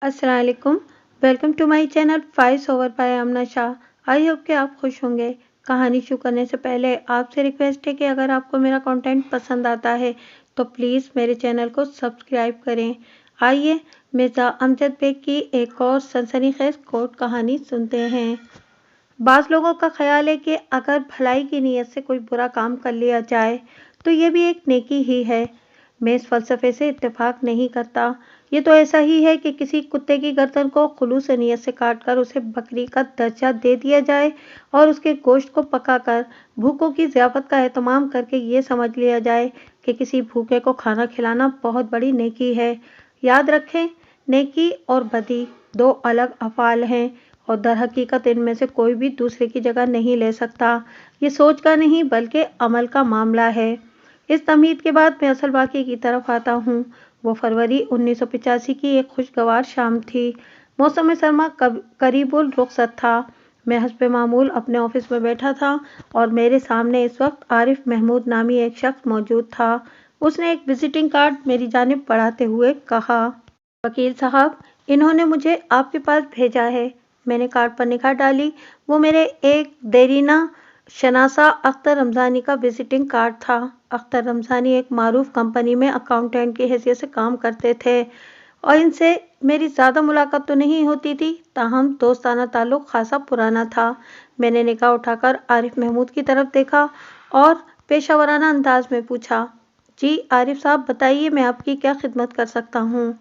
अस्सलाम वालेकुम। Welcome to my channel voice over by Amna Shah. I hope कि आप खुश होंगे। कहानी शुरू करने से पहले आपसे रिक्वेस्ट है कि अगर आपको मेरा कंटेंट पसंद आता है तो प्लीज़ मेरे चैनल को सब्सक्राइब करें। आइए मिर्ज़ा अमजद बेग की एक और सनसनीखेज कोर्ट कहानी सुनते हैं। बाज़ लोगों का ख्याल है कि अगर भलाई की नीयत से कोई बुरा काम कर लिया जाए तो ये भी एक नेकी ही है। मैं इस फ़लसफ़े से इत्तेफ़ाक नहीं करता। ये तो ऐसा ही है कि किसी कुत्ते की गर्दन को खुलूस नीयत से काटकर उसे बकरी का दर्जा दे दिया जाए और उसके गोश्त को पकाकर भूखों की ज़ियाफ़त का एहतमाम करके ये समझ लिया जाए कि किसी भूखे को खाना खिलाना बहुत बड़ी नेकी है। याद रखें, नेकी और बदी दो अलग अफ़आल हैं और दरहकीकत इनमें से कोई भी दूसरे की जगह नहीं ले सकता। ये सोच का नहीं बल्कि अमल का मामला है। इस तमहीद के बाद मैं असल वाक़ये की तरफ आता हूँ। वो फरवरी 1985 की एक खुशगवार शाम थी। मौसम सरमा करीबुल रुखसत था। मैं हस्बे मामूल अपने ऑफिस में बैठा था और मेरे सामने इस वक्त आरिफ महमूद नामी एक शख्स मौजूद था। उसने एक विजिटिंग कार्ड मेरी जानिब बढ़ाते हुए कहा, वकील साहब, इन्होंने मुझे आपके पास भेजा है। मैंने कार्ड पर निगाह डाली। वो मेरे एक देरीना शनासा अख्तर रमज़ानी का विजिटिंग कार्ड था। अख्तर रमज़ानी एक मारूफ कंपनी में अकाउंटेंट की हैसियत से काम करते थे और इनसे मेरी ज़्यादा मुलाकात तो नहीं होती थी, ताहम दोस्ताना ताल्लुक़ खासा पुराना था। मैंने निगाह उठाकर आरिफ महमूद की तरफ देखा और पेशावराना अंदाज में पूछा, जी आरिफ साहब, बताइए मैं आपकी क्या खिदमत कर सकता हूँ।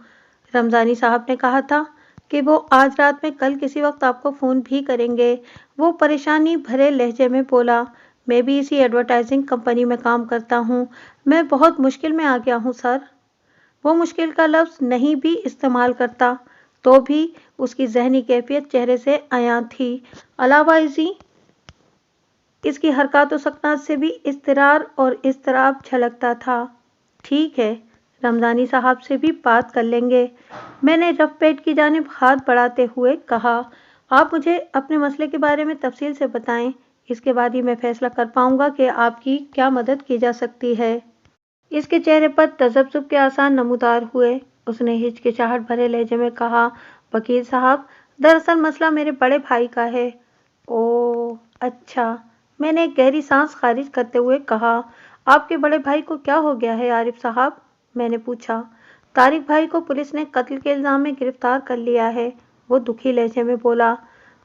रमज़ानी साहब ने कहा था कि वो आज रात में कल किसी वक्त आपको फ़ोन भी करेंगे। वो परेशानी भरे लहजे में बोला, मैं भी इसी एडवर्टाइजिंग कंपनी में काम करता हूँ। मैं बहुत मुश्किल में आ गया हूँ सर। वो मुश्किल का लफ्ज़ नहीं भी इस्तेमाल करता तो भी उसकी जहनी कैफियत चेहरे से आया थी। अलावा इसकी हरकत व सकनात से भी इज़्तिरार और इज़्तिराब झलकता था। ठीक है, रमज़ानी साहब से भी बात कर लेंगे। मैंने रफ पेट की जानिब हाथ बढ़ाते हुए कहा, आप मुझे अपने मसले के बारे में तफसील से बताएं। इसके बाद ही मैं फैसला कर पाऊंगा कि आपकी क्या मदद की जा सकती है। इसके चेहरे पर तजब्जुब के आसार नमूदार हुए। उसने हिचकिचाहट भरे लहजे में कहा, वकील साहब, दरअसल मसला मेरे बड़े भाई का है। ओह अच्छा, मैंने एक गहरी सांस खारिज करते हुए कहा, आपके बड़े भाई को क्या हो गया है आरिफ साहब? मैंने पूछा। तारिक भाई को पुलिस ने कत्ल के इल्ज़ाम में गिरफ्तार कर लिया है, वो दुखी लहजे में बोला।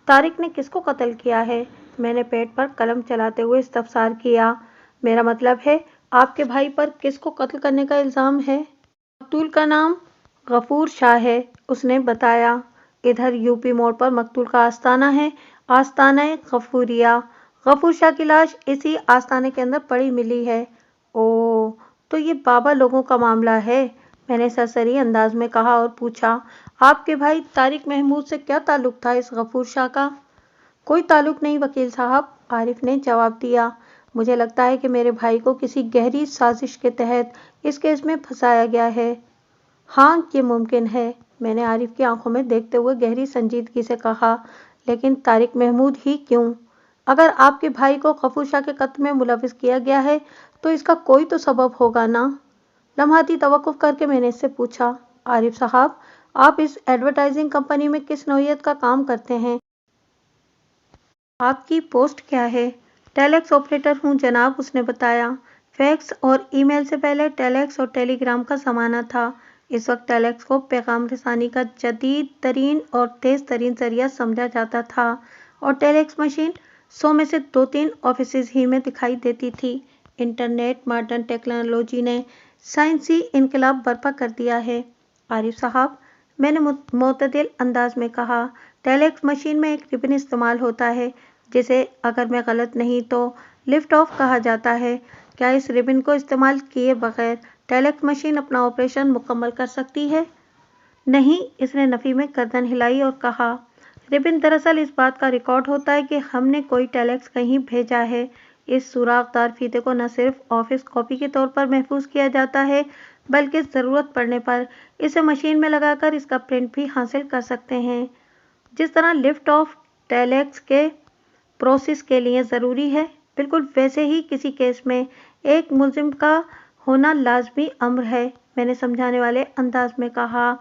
तारिक ने किसको कत्ल किया है? मैंने पेट पर कलम चलाते हुए इस्तफसार किया। मेरा मतलब है, आपके भाई पर किसको कत्ल करने का इल्ज़ाम है? मकतूल का नाम गफूर शाह है, उसने बताया। इधर यूपी मोड़ पर मकतूल का आस्ताना है, आस्ताना गफूरिया। गफूर शाह की लाश इसी आस्ताने के अंदर पड़ी मिली है। ओह, तो ये बाबा लोगों का मामला है, मैंने सरसरी अंदाज में कहा और पूछा, आपके भाई तारिक महमूद से क्या ताल्लुक था इस गफूर शाह का? कोई ताल्लुक नहीं वकील साहब, आरिफ ने जवाब दिया। मुझे लगता है कि मेरे भाई को किसी गहरी साजिश के तहत इस केस में फंसाया गया है। हाँ, ये मुमकिन है, मैंने आरिफ की आंखों में देखते हुए गहरी संजीदगी से कहा, लेकिन तारिक महमूद ही क्यों? अगर आपके भाई को गफूर शाह के कत्ल में मुलविस किया गया है तो इसका कोई तो सबब होगा ना? लम्हाती तवक्कुफ करके मैंने इससे पूछा, आरिफ साहब, आप इस एडवर्टाइजिंग कंपनी में किस नौइयत का काम करते हैं? आपकी पोस्ट क्या है? टेलेक्स ऑपरेटर हूँ जनाब, उसने बताया। फैक्स और ईमेल से पहले टेलेक्स और टेलीग्राम का ज़माना था। इस वक्त टेलेक्स को पैगाम रसानी का जदीद तरीन और तेज़ तरीन जरिया समझा जाता था और टेलेक्स मशीन 100 में से 2-3 ऑफिसेज ही में दिखाई देती थी। इंटरनेट मॉडर्न टेक्नोलॉजी ने साइंसी इनकलाब बर्पा कर दिया है। आरिफ साहब, मैंने मुतदिल अंदाज में कहा, टेलेक्स मशीन में एक रिबन इस्तेमाल होता है जिसे, अगर मैं गलत नहीं तो, लिफ्ट ऑफ कहा जाता है। क्या इस रिबन को इस्तेमाल किए बगैर टेलेक्स मशीन अपना ऑपरेशन मुकम्मल कर सकती है? नहीं, इसने नफ़ी में गर्दन हिलाई और कहा, रिबन दरअसल इस बात का रिकॉर्ड होता है कि हमने कोई टेलेक्स कहीं भेजा है। इस सुराखदार फीते को न सिर्फ ऑफिस कॉपी के तौर पर महफूज किया जाता है बल्कि ज़रूरत पड़ने पर इसे मशीन में लगाकर इसका प्रिंट भी हासिल कर सकते हैं। जिस तरह लिफ्ट ऑफ टेलेक्स के प्रोसेस के लिए ज़रूरी है, बिल्कुल वैसे ही किसी केस में एक मुल्जिम का होना लाजमी अम्र है, मैंने समझाने वाले अंदाज में कहा।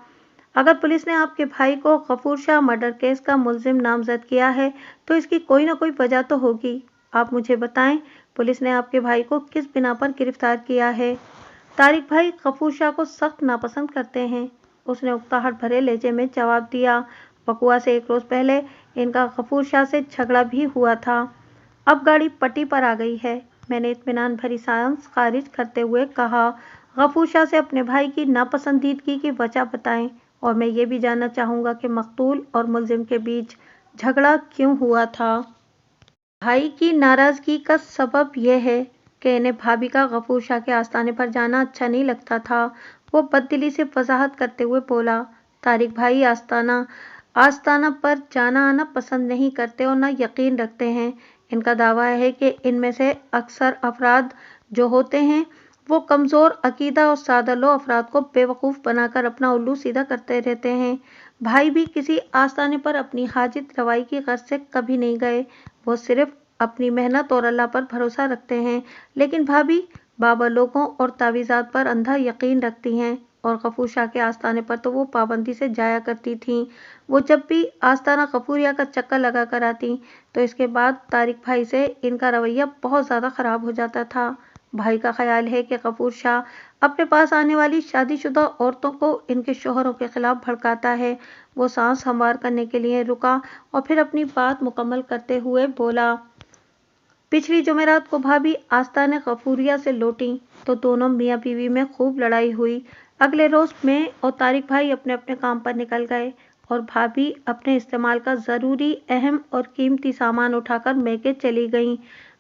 अगर पुलिस ने आपके भाई को गफूर शाह मर्डर केस का मुलजिम नामजद किया है तो इसकी कोई ना कोई वजह तो होगी। आप मुझे बताएं, पुलिस ने आपके भाई को किस बिना पर गिरफ्तार किया है? तारिक भाई गफूर शाह को सख्त नापसंद करते हैं, उसने उकताहट भरे लहजे में जवाब दिया। वकूआ से 1 रोज पहले इनका गफूर शाह से झगड़ा भी हुआ था। अब गाड़ी पट्टी पर आ गई है, मैंने इत्मीनान भरी सांस खारिज करते हुए कहा। गफूर शाह से अपने भाई की नापसंदीदगी की वजह बताएं, और मैं ये भी जानना चाहूँगा कि मकतूल और मुलजिम के बीच झगड़ा क्यों हुआ था। भाई की नाराज़गी का सबब यह है कि इन्हें भाभी का गफूर शाह के आस्थाने पर जाना अच्छा नहीं लगता था। वो बददिली से वजाहत करते हुए बोला। तारिक भाई आस्थाना पर जाना आना पसंद नहीं करते और न यकीन रखते हैं। इनका दावा है कि इनमें से अक्सर अफराद जो होते हैं वो कमज़ोर अकीदा और सादा अफराद को बेवकूफ़ बनाकर अपना उल्लू सीधा करते रहते हैं। भाई भी किसी आस्थाने पर अपनी हाजित रवाई की गर्ज से कभी नहीं गए, वो सिर्फ अपनी मेहनत और अल्लाह पर भरोसा रखते हैं। लेकिन भाभी बाबा लोगों और तावीज़ात पर अंधा यकीन रखती हैं, और गफूर शाह के आस्थाने पर तो वो पाबंदी से जाया करती थीं। वो जब भी आस्थाना गफूरिया का चक्कर लगा कर आती तो इसके बाद तारिक भाई से इनका रवैया बहुत ज़्यादा ख़राब हो जाता था। भाई का ख्याल है कि गफूर शाह अपने पास आने वाली शादीशुदा औरतों को इनके शोहरों के खिलाफ भड़काता है। वो सांस हमवार करने के लिए रुका और फिर अपनी बात मुकम्मल करते हुए बोला। पिछली जुमेरात को भाभी आस्थाने गफूरिया से लौटी तो दोनों मियाँ बीवी में खूब लड़ाई हुई। अगले रोज मैं और तारिक भाई अपने अपने काम पर निकल गए और भाभी अपने इस्तेमाल का ज़रूरी, अहम और कीमती सामान उठाकर मैके चली गईं।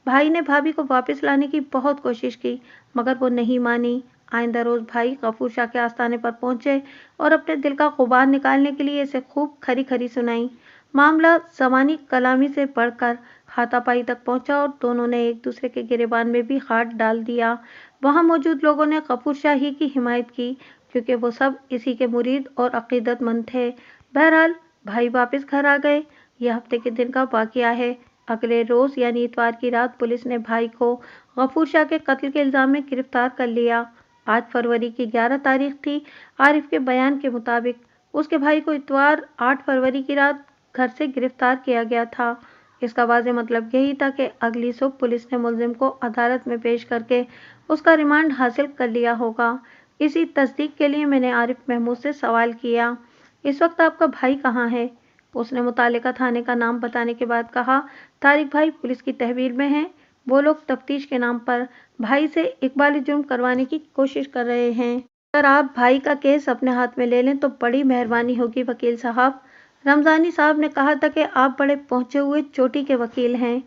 भाई ने भाभी को वापस लाने की बहुत कोशिश की, मगर वो नहीं मानी। आइंदा रोज भाई गफूर शाह के आस्थाने पर पहुंचे और अपने दिल का गुबार निकालने के लिए इसे खूब खरी खरी सुनाई। मामला ज़बानी कलामी से बढ़कर हाथापाई तक पहुंचा और दोनों ने एक दूसरे के गिरेबान में भी हाथ डाल दिया। वहां मौजूद लोगों ने गफूर शाह ही की हिमायत की, क्योंकि वो सब इसी के मुरीद और अकीदतमंद थे। बहरहाल भाई वापस घर आ गए। यह हफ्ते के दिन का वाकया है। अगले रोज यानी इतवार की रात पुलिस ने भाई को गफूर शाह के कत्ल के इल्जाम में गिरफ्तार कर लिया। आज फरवरी की 11 तारीख थी। आरिफ के बयान के मुताबिक उसके भाई को इतवार 8 फरवरी की रात घर से गिरफ्तार किया गया था। इसका वाज़ेह मतलब यही था कि अगली सुबह पुलिस ने मुलजिम को अदालत में पेश करके उसका रिमांड हासिल कर लिया होगा। इसी तस्दीक के लिए मैंने आरिफ महमूद से सवाल किया, इस वक्त आपका भाई कहाँ है? उसने मुतालिका थाने का नाम बताने के बाद कहा, तारिक भाई पुलिस की तहवील में हैं। वो लोग तफ्तीश के नाम पर भाई से इकबाली जुर्म करवाने की कोशिश कर रहे हैं। अगर आप भाई का केस अपने हाथ में ले लें तो बड़ी मेहरबानी होगी वकील साहब। रमज़ानी साहब ने कहा था कि आप बड़े पहुंचे हुए चोटी के वकील हैं।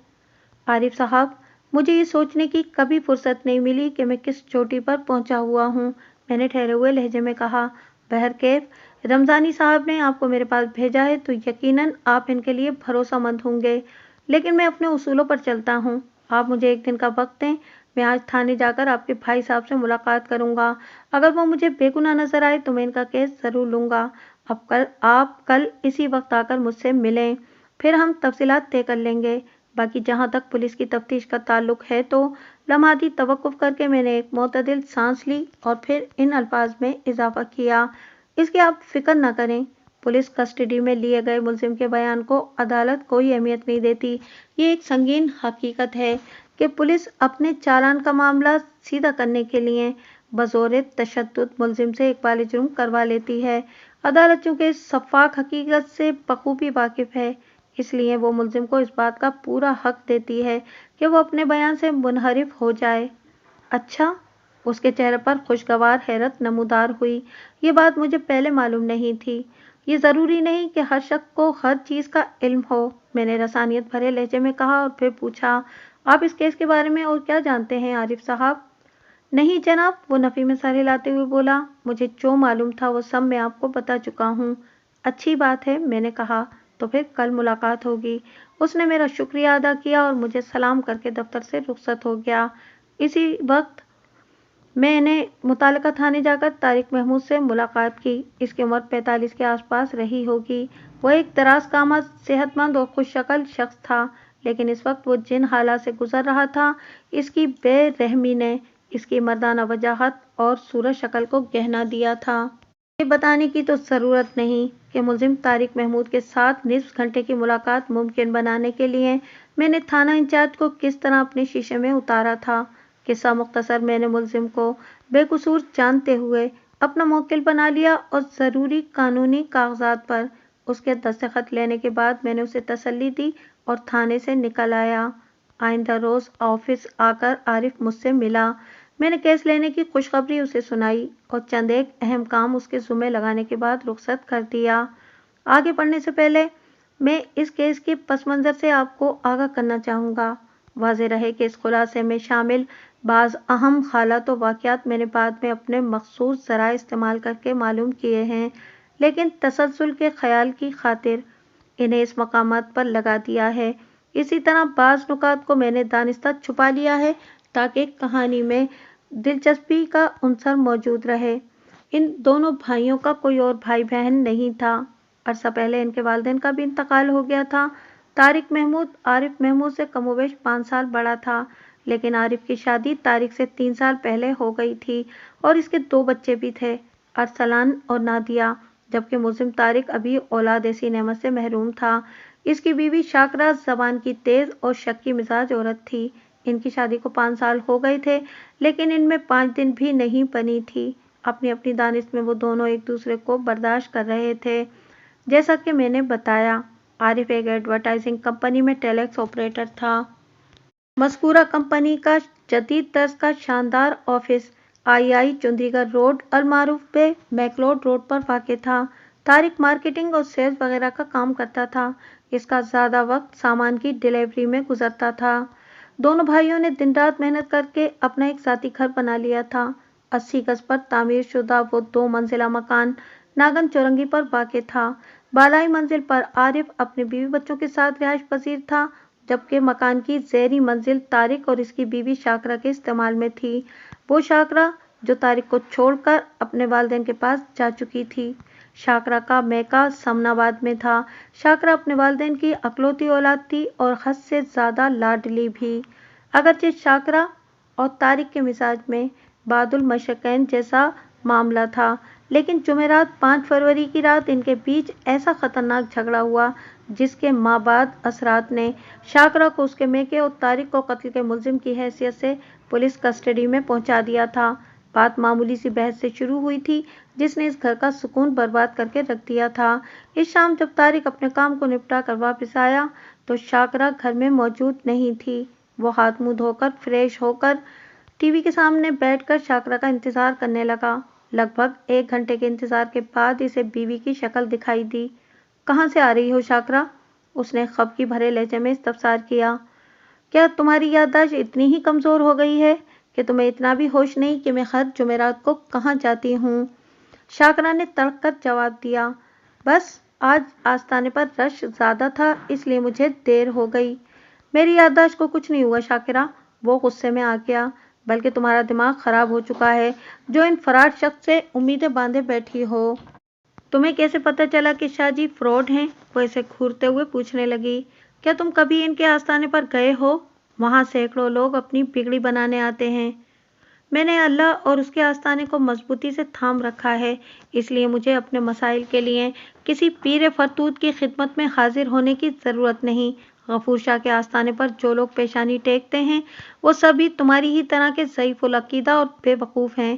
आरिफ साहब, मुझे ये सोचने की कभी फुर्सत नहीं मिली कि मैं किस चोटी पर पहुंचा हुआ हूँ, मैंने ठहरे हुए लहजे में कहा। बहरकैफ रमज़ानी साहब ने आपको मेरे पास भेजा है तो यकीनन आप इनके लिए भरोसामंद होंगे, लेकिन मैं अपने उसूलों पर चलता हूँ। आप मुझे एक दिन का वक्त दें, मैं आज थाने जाकर आपके भाई साहब से मुलाकात करूँगा। अगर वो मुझे बेगुनाह नजर आए तो मैं इनका केस ज़रूर लूँगा। आप कल इसी वक्त आकर मुझसे मिलें, फिर हम तफसीलात तय कर लेंगे। बाकी जहाँ तक पुलिस की तफ्तीश का ताल्लुक है तो लम्हाती तवक्कुफ करके मैंने एक मोतदिल सांस ली और फिर इन अल्फाज में इजाफा किया, इसकी आप फिक्र न करें। पुलिस कस्टडी में लिए गए मुलजिम के बयान को अदालत कोई अहमियत नहीं देती। ये एक संगीन हकीकत है कि पुलिस अपने चालान का मामला सीधा करने के लिए बज़ोर तशद्दुद मुलजिम से इकबाल जुर्म करवा लेती है। अदालत चूँकि इस शफ़ाफ़ हकीकत से बखूबी वाकिफ़ है, इसलिए वो मुलजिम को इस बात का पूरा हक देती है कि वो अपने बयान से मुनहरिफ हो जाए। अच्छा, उसके चेहरे पर खुशगवार हैरत नमूदार हुई। ये बात मुझे पहले मालूम नहीं थी। ये ज़रूरी नहीं कि हर शख्स को हर चीज़ का इल्म हो, मैंने रसानियत भरे लहजे में कहा और फिर पूछा, आप इस केस के बारे में और क्या जानते हैं आरिफ साहब? नहीं जनाब, वो नफ़ी में सर हिलाते हुए बोला, मुझे जो मालूम था वो सब मैं आपको बता चुका हूँ। अच्छी बात है, मैंने कहा, तो फिर कल मुलाकात होगी। उसने मेरा शुक्रिया अदा किया और मुझे सलाम करके दफ्तर से रुखसत हो गया। इसी वक्त मैंने मुतालिका थाने जाकर तारिक महमूद से मुलाकात की। इसकी उम्र 45 के आसपास रही होगी। वह एक दराज कामत, सेहतमंद और खुशशक्ल शख्स था, लेकिन इस वक्त वो जिन हालात से गुजर रहा था, इसकी बेरहमी ने इसकी मर्दाना वजाहत और सूरत शक्ल को गहना दिया था। یہ بتانے کی تو ضرورت نہیں کہ ملزم طارق محمود کے ساتھ نصف گھنٹے کی ملاقات ممکن بنانے کے لیے میں نے تھانہ انچارج کو کس طرح اپنے شیشے میں اتارا تھا۔ قصہ مختصر، میں نے ملزم کو بے قصور جانتے ہوئے اپنا موکل بنا لیا اور ضروری قانونی کاغذات پر اس کے دستخط لینے کے بعد میں نے اسے تسلی دی اور تھانے سے نکل آیا۔ آئندہ روز آفس آ کر عارف مجھ سے ملا۔ میں نے کیس لینے کی خوشخبری اسے سنائی اور چند ایک اہم کام اس کے ذمے لگانے کے بعد رخصت کر دیا۔ آگے بڑھنے سے پہلے میں اس کیس کے پس منظر سے آپ کو آگاہ کرنا چاہوں گا۔ واضح رہے کہ اس خلاصے میں شامل بعض اہم حالات و واقعات میں نے بعد میں اپنے مخصوص ذرائع استعمال کر کے معلوم کیے ہیں، لیکن تسلسل کے خیال کی خاطر انہیں اس مقامات پر لگا دیا ہے۔ اسی طرح بعض نکات کو میں نے دانستہ چھپا لیا ہے تاکہ کہانی میں دلچسپی کا عنصر موجود رہے۔ ان دونوں بھائیوں کا کوئی اور بھائی بہن نہیں تھا۔ عرصہ پہلے ان کے والدین کا بھی انتقال ہو گیا تھا۔ طارق محمود عارف محمود سے کم و بیش 5 سال بڑا تھا، لیکن عارف کی شادی طارق سے 3 سال پہلے ہو گئی تھی اور اس کے 2 بچے بھی تھے، ارسلان اور نادیہ، جبکہ ملزم طارق ابھی اولاد ایسی نعمت سے محروم تھا۔ اس کی بیوی شاکرہ زبان کی تیز اور شکی مزاج عورت تھی۔ ان کی شادی کو 5 سال ہو گئے تھے، لیکن ان میں 5 دن بھی نہیں بنی تھی۔ اپنی اپنی دانش میں وہ دونوں ایک دوسرے کو برداشت کر رہے تھے۔ جیسا کہ میں نے بتایا، عارف ایک ایڈورٹائزنگ کمپنی میں ٹیلیکس آپریٹر تھا۔ مذکورہ کمپنی کا جدید طرز کا شاندار آفس آئی چندی گڑھ روڈ المعروف بے میکلوڈ روڈ پر واقع تھا۔ طارق مارکیٹنگ اور سیلز وغیرہ کا کام کرتا تھا۔ اس کا زیادہ وقت سامان کی ڈیلیوری میں گزرتا تھا۔ دونوں بھائیوں نے دن رات محنت کر کے اپنا ایک ذاتی گھر بنا لیا تھا۔ 80 گز پر تعمیر شدہ وہ 2 منزلہ مکان ناگن چورنگی پر واقع تھا۔ بالائی منزل پر عارف اپنے بیوی بچوں کے ساتھ رہائش پذیر تھا، جبکہ مکان کی زیریں منزل طارق اور اس کی بیوی شاکرہ کے استعمال میں تھی۔ وہ شاکرہ جو طارق کو چھوڑ کر اپنے والدین کے پاس جا چکی تھی۔ شاکرہ کا میکہ سمن آباد میں تھا۔ شاکرہ اپنے والدین کی اکلوتی اولاد تھی اور حد سے زیادہ لاڈلی بھی۔ اگرچہ شاکرہ اور طارق کے مزاج میں بعد المشرقین جیسا معاملہ تھا، لیکن جمعرات 5 فروری کی رات ان کے بیچ ایسا خطرناک جھگڑا ہوا جس کے مابعد اثرات نے شاکرہ کو اس کے میکے اور طارق کو قتل کے ملزم کی حیثیت سے پولیس کسٹڈی میں پہنچا دیا تھا۔ بات معمولی سی بحث سے شروع ہوئی تھی جس نے اس گھر کا سکون برباد کر کے رکھ دیا تھا۔ اس شام جب طارق اپنے کام کو نپٹا کر واپس آیا تو شاکرہ گھر میں موجود نہیں تھی۔ وہ ہاتھ منہ دھو کر فریش ہو کر ٹی وی کے سامنے بیٹھ کر شاکرہ کا انتظار کرنے لگا۔ لگ بھگ 1 گھنٹے کے انتظار کے بعد اسے بیوی کی شکل دکھائی دی۔ "کہاں سے آ رہی ہو شاکرہ؟" اس نے خفگی بھرے لہجے میں استفسار کیا۔ "کیا تمہاری یادداشت اتنی ہی کمزور ہو گئی ہے کہ تمہیں اتنا بھی ہوش نہیں کہ میں ہر جمعرات کو کہاں جاتی ہوں؟" شاکرہ نے تڑپ کر جواب دیا۔ "بس آج آستانے پر رش زیادہ تھا اس لیے مجھے دیر ہو گئی۔" "میری یادداشت کو کچھ نہیں ہوا شاکرہ"، وہ غصے میں آ گیا، "بلکہ تمہارا دماغ خراب ہو چکا ہے جو ان فراڈ شخص سے امیدیں باندھے بیٹھی ہو۔ تمہیں کیسے پتہ چلا کہ شاہ جی فراڈ ہیں؟" وہ اسے گھورتے ہوئے پوچھنے لگی۔ "کیا تم کبھی ان کے آستانے پر گئے ہو؟ وہاں سینکڑوں لوگ اپنی بگڑی بنانے آتے ہیں۔ میں نے اللہ اور اس کے آستانے کو مضبوطی سے تھام رکھا ہے، اس لیے مجھے اپنے مسائل کے لیے کسی پیر فرتوت کی خدمت میں حاضر ہونے کی ضرورت نہیں۔ غفور شاہ کے آستانے پر جو لوگ پیشانی ٹیکتے ہیں وہ سبھی تمہاری ہی طرح کے ضعیف العقیدہ اور بے وقوف ہیں۔"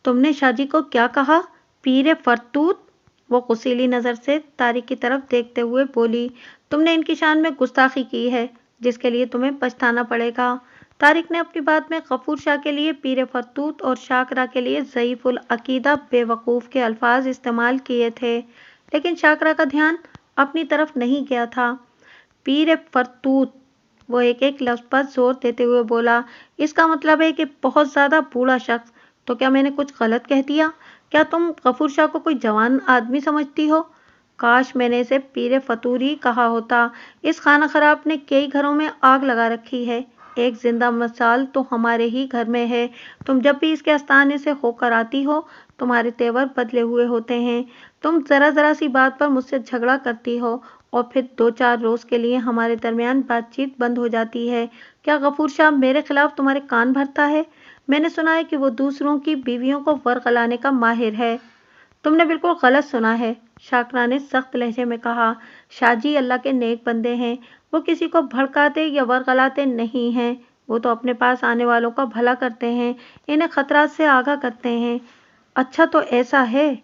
"تم نے شاہ جی کو کیا کہا؟ پیر فرتوت؟" وہ غصیلی نظر سے طارق کی طرف دیکھتے ہوئے بولی۔ "تم نے ان کی شان میں گستاخی کی ہے جس کے لیے تمہیں پچھتانا پڑے گا۔" طارق نے اپنی بات میں غفور شاہ کے لیے پیر فرتوت اور شاکرہ کے لیے ضعیف العقیدہ بے وقوف کے الفاظ استعمال کیے تھے، لیکن شاکرہ کا دھیان اپنی طرف نہیں گیا تھا۔ "پیر فرتوت"، وہ ایک لفظ پر زور دیتے ہوئے بولا، "اس کا مطلب ہے کہ بہت زیادہ بوڑھا شخص۔ تو کیا میں نے کچھ غلط کہہ دیا؟ کیا تم غفور شاہ کو کوئی جوان آدمی سمجھتی ہو؟ کاش میں نے اسے پیر فتور ہی کہا ہوتا۔ اس خانہ خراب نے کئی گھروں میں آگ لگا رکھی ہے۔ ایک زندہ مثال تو ہمارے ہی گھر میں ہے۔ تم جب بھی اس کے آستانے سے ہو کر آتی ہو تمہارے تیور بدلے ہوئے ہوتے ہیں۔ تم ذرا سی بات پر مجھ سے جھگڑا کرتی ہو اور پھر 2-4 روز کے لیے ہمارے درمیان بات چیت بند ہو جاتی ہے۔ کیا غفور شاہ میرے خلاف تمہارے کان بھرتا ہے؟ میں نے سنا ہے کہ وہ دوسروں کی بیویوں کو ورغلانے کا ماہر ہے۔ तुमने बिल्कुल गलत सुना है, शाकरा ने सख्त लहजे में कहा। शाहजी अल्लाह के नेक बंदे हैं, वो किसी को भड़काते या वरगलाते नहीं हैं। वो तो अपने पास आने वालों का भला करते हैं, इन्हें खतरात से आगाह करते हैं। अच्छा तो ऐसा है?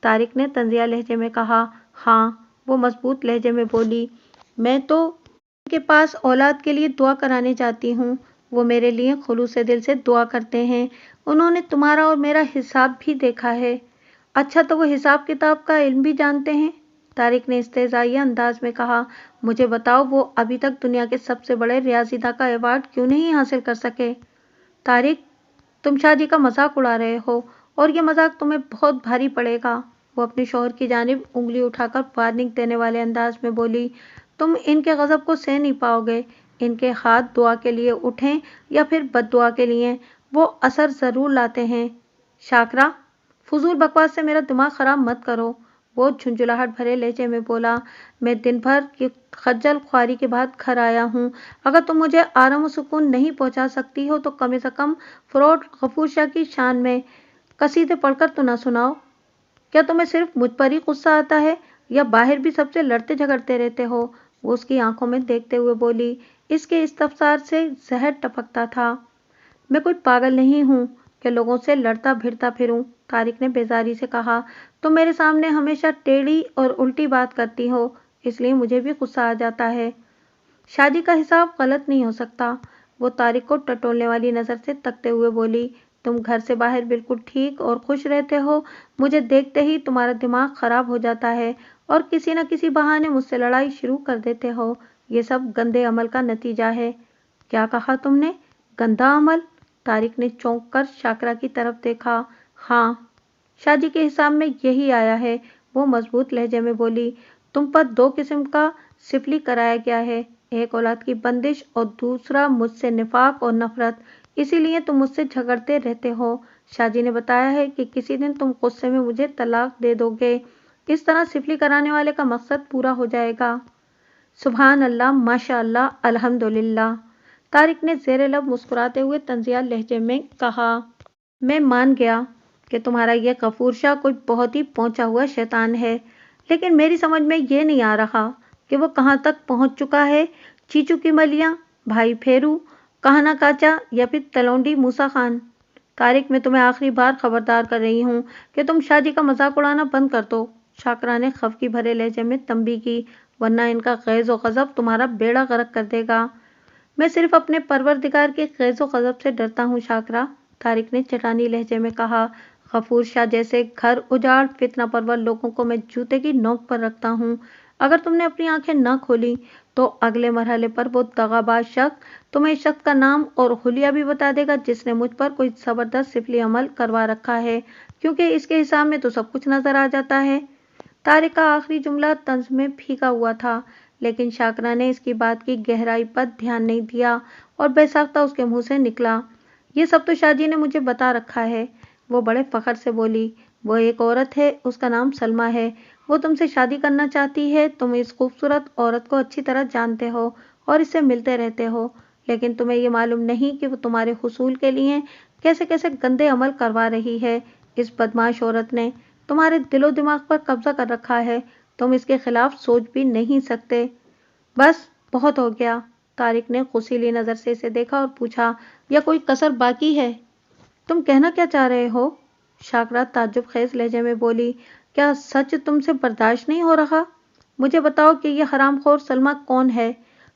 तारिक ने तंजिया लहजे में कहा। हाँ, वो मजबूत लहजे में बोली। मैं तो उनके पास औलाद के लिए दुआ कराने जाती हूँ। वो मेरे लिए खुलूस दिल से दुआ करते हैं। उन्होंने तुम्हारा और मेरा हिसाब भी देखा है। अच्छा तो वो हिसाब किताब का इल्म भी जानते हैं? तारिक ने इस्तेज़ाई अंदाज में कहा। मुझे बताओ, वो अभी तक दुनिया के सबसे बड़े रियाज़ीदां का अवार्ड क्यों नहीं हासिल कर सके? तारिक, तुम शाहजी का मजाक उड़ा रहे हो और ये मजाक तुम्हें बहुत भारी पड़ेगा। वो अपने शौहर की जानिब उंगली उठाकर वार्निंग देने वाले अंदाज में बोली। तुम इनके गज़ब को सह नहीं पाओगे। इनके हाथ दुआ के लिए उठें या फिर बद्दुआ के लिए, वो असर ज़रूर लाते हैं। शाकरा, फजूल बकवास से मेरा दिमाग खराब मत करो, वो झुंझुलाहट भरे लहजे में बोला। मैं दिन भर की खज्जल ख्वारी के बाद घर आया हूँ। अगर तुम मुझे आराम और सुकून नहीं पहुंचा सकती हो तो कम से कम फरोट गफूर शाह की शान में कसीदे पढ़कर तो ना सुनाओ। क्या तुम्हें सिर्फ मुझ पर ही गुस्सा आता है या बाहर भी सबसे लड़ते झगड़ते रहते हो? वो उसकी आंखों में देखते हुए बोली। इसके इस्तफसार से जहर टपकता था। मैं कोई पागल नहीं हूँ कि लोगों से लड़ता भिड़ता फिरूं, तारिक ने बेजारी से कहा। तुम मेरे सामने हमेशा टेढ़ी और उल्टी बात करती हो, इसलिए मुझे भी गुस्सा आ जाता है। शादी का हिसाब गलत नहीं हो सकता, वो तारिक को टटोलने वाली नज़र से तकते हुए बोली। तुम घर से बाहर बिल्कुल ठीक और खुश रहते हो, मुझे देखते ही तुम्हारा दिमाग खराब हो जाता है और किसी न किसी बहाने मुझसे लड़ाई शुरू कर देते हो। ये सब गंदे अमल का नतीजा है। क्या कहा तुमने? गंदा अमल? तारिक ने चौंक कर शाकरा की तरफ देखा। हाँ, शादी के हिसाब में यही आया है, वो मजबूत लहजे में बोली। तुम पर दो किस्म का सिफली कराया गया है, एक औलाद की बंदिश और दूसरा मुझसे निफाक और नफरत। इसीलिए तुम मुझसे झगड़ते रहते हो। शादी ने बताया है कि किसी दिन तुम गुस्से में मुझे तलाक दे दोगे। इस तरह सिफली कराने वाले का मकसद पूरा हो जाएगा। सुभान अल्लाह, माशा अल्लाह, अल्हम्दुलिल्लाह, तारिक ने ज़ेरे लब मुस्कुराते हुए तंजिया लहजे में कहा। मैं मान गया कि तुम्हारा यह गफूर शाह कोई बहुत ही पहुंचा हुआ शैतान है, लेकिन मेरी समझ में ये नहीं आ रहा कि वो कहाँ तक पहुंच चुका है। चीचू की मलिया, भाई फेरू, कहना काचा या फिर तलौंडी मूसा खान। तारिक, मैं तुम्हें आखिरी बार खबरदार कर रही हूँ कि तुम शादी का मजाक उड़ाना बंद कर दो। शाकरा ने खफकी भरे लहजे में तंबी की, वरना इनका गैज़ व गज़ब तुम्हारा बेड़ा गर्क कर देगा। मैं सिर्फ अपने परवरदिगार के गैज़ व गज़ब से डरता हूँ शाकरा, तारिक ने चटानी लहजे में कहा। गफूर शाह जैसे घर उजाड़ फितना परवर लोगों को मैं जूते की नोक पर रखता हूँ। अगर तुमने अपनी आंखें न खोली तो अगले मरहले पर वो दगाबाज शख्स तुम्हें इस शख्स का नाम और हुलिया भी बता देगा जिसने मुझ पर कोई जबरदस्त सिफली अमल करवा रखा है, क्योंकि इसके हिसाब में तो सब कुछ नजर आ जाता है। तारिक का आखिरी जुमला तंज में फीका हुआ था, लेकिन शाकरा ने इसकी बात की गहराई पर ध्यान नहीं दिया और बेसाख्ता उसके मुंह से निकला। ये सब तो शाहजी ने मुझे बता रखा है, वो बड़े फख्र से बोली। वो एक औरत है, उसका नाम सलमा है। वो तुमसे शादी करना चाहती है। तुम इस खूबसूरत औरत को अच्छी तरह जानते हो और इससे मिलते रहते हो, लेकिन तुम्हें ये मालूम नहीं कि वो तुम्हारे हुसूल के लिए कैसे कैसे गंदे अमल करवा रही है। इस बदमाश औरत ने तुम्हारे दिलो दिमाग पर कब्जा कर रखा है, तुम इसके खिलाफ सोच भी नहीं सकते। बस बहुत हो गया। तारिक ने गुस्सीली नज़र से इसे देखा और पूछा, या कोई कसर बाकी है? तुम कहना क्या चाह रहे हो? शाकरा ताज्जुब खेज लहजे में बोली। क्या सच तुमसे बर्दाश्त नहीं हो रहा? मुझे बताओ कि यह हरामखोर सलमा कौन है?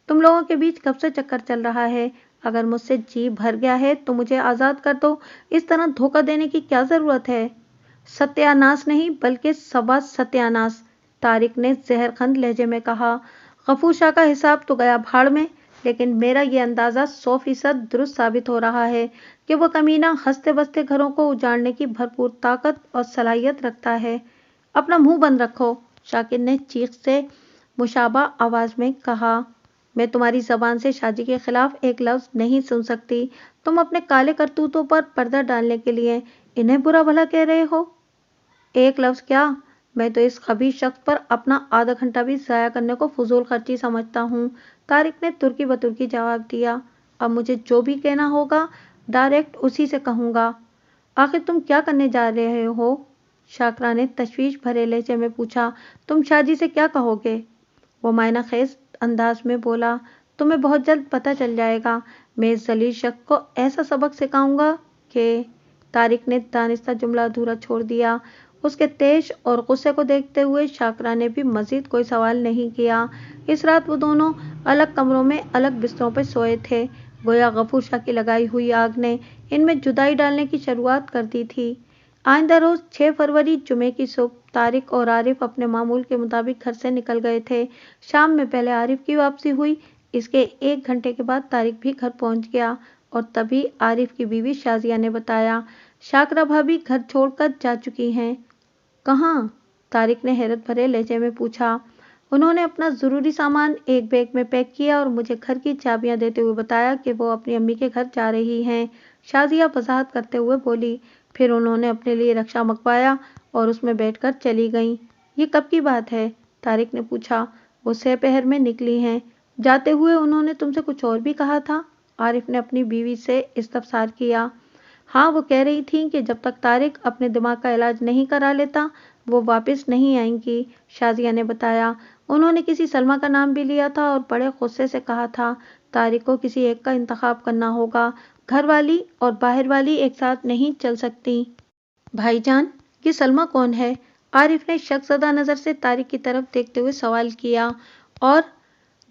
तुम लोगों के बीच कब से चक्कर चल रहा है? अगर मुझसे जी भर गया है तो मुझे आज़ाद कर दो, इस तरह धोखा देने की क्या ज़रूरत है? सत्यानाश नहीं बल्कि सबा सत्यानाश, तारिक ने जहरखंद लहजे में कहा। गफूर शाह का हिसाब तो गया भाड़ में, लेकिन मेरा ये अंदाज़ा 100% दुरुस्त साबित हो रहा है कि वह कमीना हंसते बसते घरों को उजाड़ने की भरपूर ताकत और सलाहियत रखता है। अपना मुंह बंद रखो, शाकिर ने चीख से मुशाबा आवाज़ में कहा। मैं तुम्हारी जबान से शादी के खिलाफ एक लफ्ज़ नहीं सुन सकती। तुम अपने काले करतूतों पर पर्दा डालने के लिए इन्हें बुरा भला कह रहे हो। एक लफ्ज़ क्या, मैं तो इस खबीस शख्स पर अपना आधा घंटा भी ज़ाया करने को फजूल खर्ची समझता हूँ, तारिक ने तुर्की बतुर्की जवाब दिया। अब मुझे जो भी कहना होगा डायरेक्ट उसी से कहूँगा। आखिर तुम क्या करने जा रहे हो? शाकरा ने तशवीश भरे लहजे में पूछा। तुम शादी से क्या कहोगे? वो मायना खेज अंदाज में बोला, तुम्हें बहुत जल्द पता चल जाएगा। मैं इस जलील शख्स को ऐसा सबक सिखाऊंगा कि तारिक ने दानिस्ता जुमला अधूरा छोड़ दिया। उसके तेज और गुस्से को देखते हुए शाकरा ने भी मजीद कोई सवाल नहीं किया। इस रात वो दोनों अलग कमरों में अलग बिस्तरों पर सोए थे। गोया गफूर शाह की लगाई हुई आग ने इनमें जुदाई डालने की शुरुआत कर दी थी। आइंदा रोज 6 फरवरी जुमे की सुबह तारिक और आरिफ अपने मामूल के मुताबिक घर से निकल गए थे। शाम में पहले आरिफ की वापसी हुई। इसके 1 घंटे के बाद तारिक भी घर पहुंच गया और तभी आरिफ की बीवी शाजिया ने बताया, शाकरा भाभी घर छोड़कर जा चुकी हैं। कहाँ? तारिक ने हैरत भरे लहजे में पूछा। उन्होंने अपना जरूरी सामान एक बैग में पैक किया और मुझे घर की चाबियां देते हुए बताया कि वो अपनी अम्मी के घर जा रही हैं। शाजिया वजाहत करते हुए बोली। फिर उन्होंने अपने लिए रक्षा मंगवाया और उसमें बैठकर चली गईं। ये कब की बात है? तारिक ने पूछा। वो दोपहर में निकली हैं। जाते हुए उन्होंने तुमसे कुछ और भी कहा था? आरिफ ने अपनी बीवी से इस्तफसार किया। हाँ, वो कह रही थी कि जब तक तारिक अपने दिमाग का इलाज नहीं करा लेता वो वापस नहीं आएंगी। शाजिया ने बताया। उन्होंने किसी सलमा का नाम भी लिया था और बड़े गुस्से से कहा था, तारिक को किसी एक का इंतखाब करना होगा। घर वाली और बाहर वाली एक साथ नहीं चल सकती। भाईजान, ये सलमा कौन है? आरिफ ने शर्मज़दा नजर से तारिक की तरफ देखते हुए सवाल किया। और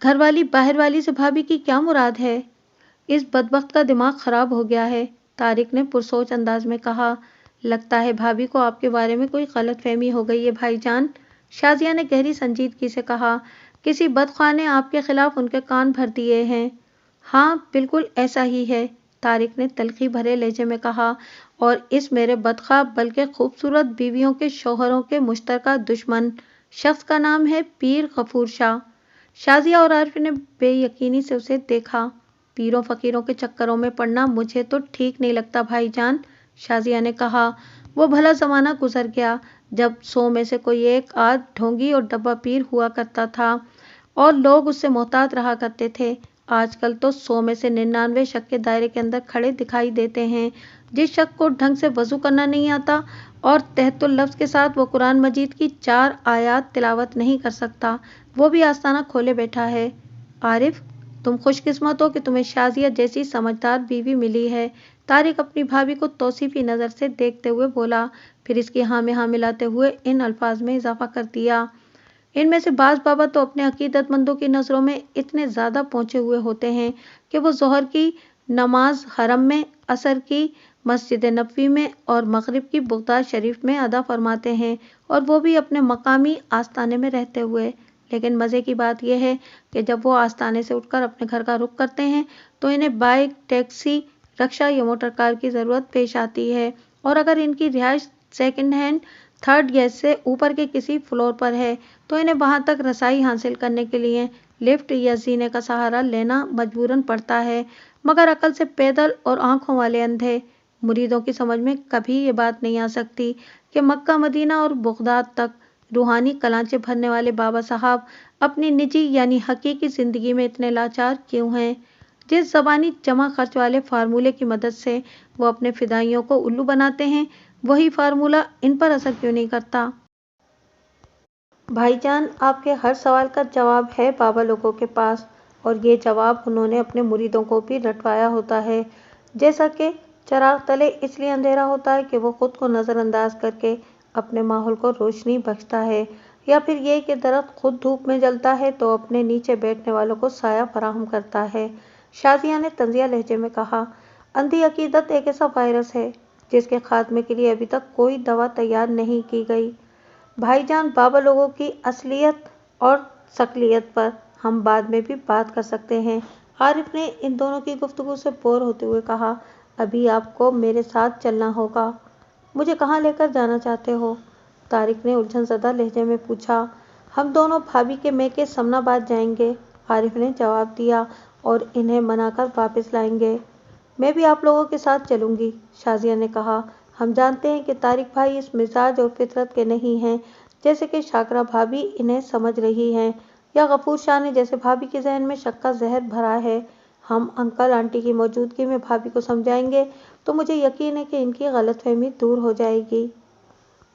घर वाली बाहर वाली से भाभी की क्या मुराद है? इस बदबख्त का दिमाग खराब हो गया है, तारिक ने पुरसोच अंदाज में कहा। लगता है भाभी को आपके बारे में कोई गलतफहमी हो गई है भाईजान, शाजिया ने गहरी संजीदगी से कहा। किसी बदख्वाह ने आपके खिलाफ उनके कान भर दिए हैं। हाँ, बिल्कुल ऐसा ही है, तारिक ने तलखी भरे लहजे में कहा। और इस मेरे बदख्वाह बल्कि खूबसूरत बीवियों के शौहरों के मुश्तरका दुश्मन शख्स का नाम है पीर गफूर शाह। शाजिया और आरिफ ने बेयकीनी से उसे देखा। पीरों फकीरों के चक्करों में पड़ना मुझे तो ठीक नहीं लगता भाईजान, शाजिया ने कहा। वो भला जमाना गुजर गया जब 100 में से कोई एक आध ढोंगी और डब्बा पीर हुआ करता था और लोग उससे मोहतात रहा करते थे। आजकल तो 100 में से 99 शक के दायरे के अंदर खड़े दिखाई देते हैं। जिस शख्स को ढंग से वजू करना नहीं आता और तहतुल लफ्ज के साथ वो कुरान मजीद की 4 आयात तिलावत नहीं कर सकता, वो भी आस्ताना खोले बैठा है। आरिफ, तुम खुशकिस्मत हो कि तुम्हें शाजिया जैसी समझदार बीवी मिली है, तारिक अपनी भाभी को तौसीफी नज़र से देखते हुए बोला। फिर इसकी हाँ में हाँ मिलाते हुए इन अल्फाज में इजाफा कर दिया। इनमें से बाज़ बाबा तो अपने अकीदतमंदों की नज़रों में इतने ज़्यादा पहुँचे हुए होते हैं कि वो ज़ोहर की नमाज हरम में, असर की मस्जिद नबवी में और मगरिब की बगदाद शरीफ में अदा फरमाते हैं, और वो भी अपने मकामी आस्ताने में रहते हुए। लेकिन मज़े की बात यह है कि जब वो आस्ताने से उठकर अपने घर का रुख करते हैं तो इन्हें बाइक, टैक्सी, रक्षा या मोटर कार की ज़रूरत पेश आती है, और अगर इनकी रिहाइश सेकंड हैंड थर्ड या से ऊपर के किसी फ्लोर पर है तो इन्हें वहां तक रसाई हासिल करने के लिए लिफ्ट या जीने का सहारा लेना मजबूरन पड़ता है। मगर अकल से पैदल और आंखों वाले अंधे मुरीदों की समझ में कभी ये बात नहीं आ सकती कि मक्का, मदीना और बगदाद तक रूहानी कलांचे भरने वाले बाबा साहब अपनी निजी यानी हकीकी ज़िंदगी में इतने लाचार क्यों हैं। जिस ज़बानी जमा खर्च वाले फार्मूले की मदद से वो अपने फिदाइयों को उल्लू बनाते हैं, वही फार्मूला इन पर असर क्यों नहीं करता। भाईजान, आपके हर सवाल का जवाब है बाबा लोगों के पास, और ये जवाब उन्होंने अपने मुरीदों को भी रटवाया होता है। जैसा कि चराग तले इसलिए अंधेरा होता है कि वो खुद को नज़रअंदाज करके अपने माहौल को रोशनी बख्शता है, या फिर ये कि दरख्त खुद धूप में जलता है तो अपने नीचे बैठने वालों को साया फराहम करता है, शाजिया ने तंजिया लहजे में कहा। अंधी अकीदत एक ऐसा वायरस है जिसके खात्मे के लिए अभी तक कोई दवा तैयार नहीं की गई। भाईजान, बाबा लोगों की असलियत और शकलियत पर हम बाद में भी बात कर सकते हैं, आरिफ ने इन दोनों की गुफ्तगू से बोर होते हुए कहा। अभी आपको मेरे साथ चलना होगा। मुझे कहाँ लेकर जाना चाहते हो? तारिक ने उलझनज़दा लहजे में पूछा। हम दोनों भाभी के मैके समनाबाद जाएंगे, आरिफ ने जवाब दिया, और इन्हें मनाकर वापस लाएंगे। मैं भी आप लोगों के साथ चलूंगी, शाजिया ने कहा। हम जानते हैं कि तारिक भाई इस मिजाज और फितरत के नहीं हैं जैसे कि शाकरा भाभी इन्हें समझ रही हैं, या गफूर शाह ने जैसे भाभी के जहन में शक का जहर भरा है। हम अंकल आंटी की मौजूदगी में भाभी को समझाएंगे तो मुझे यकीन है कि इनकी गलतफहमी दूर हो जाएगी।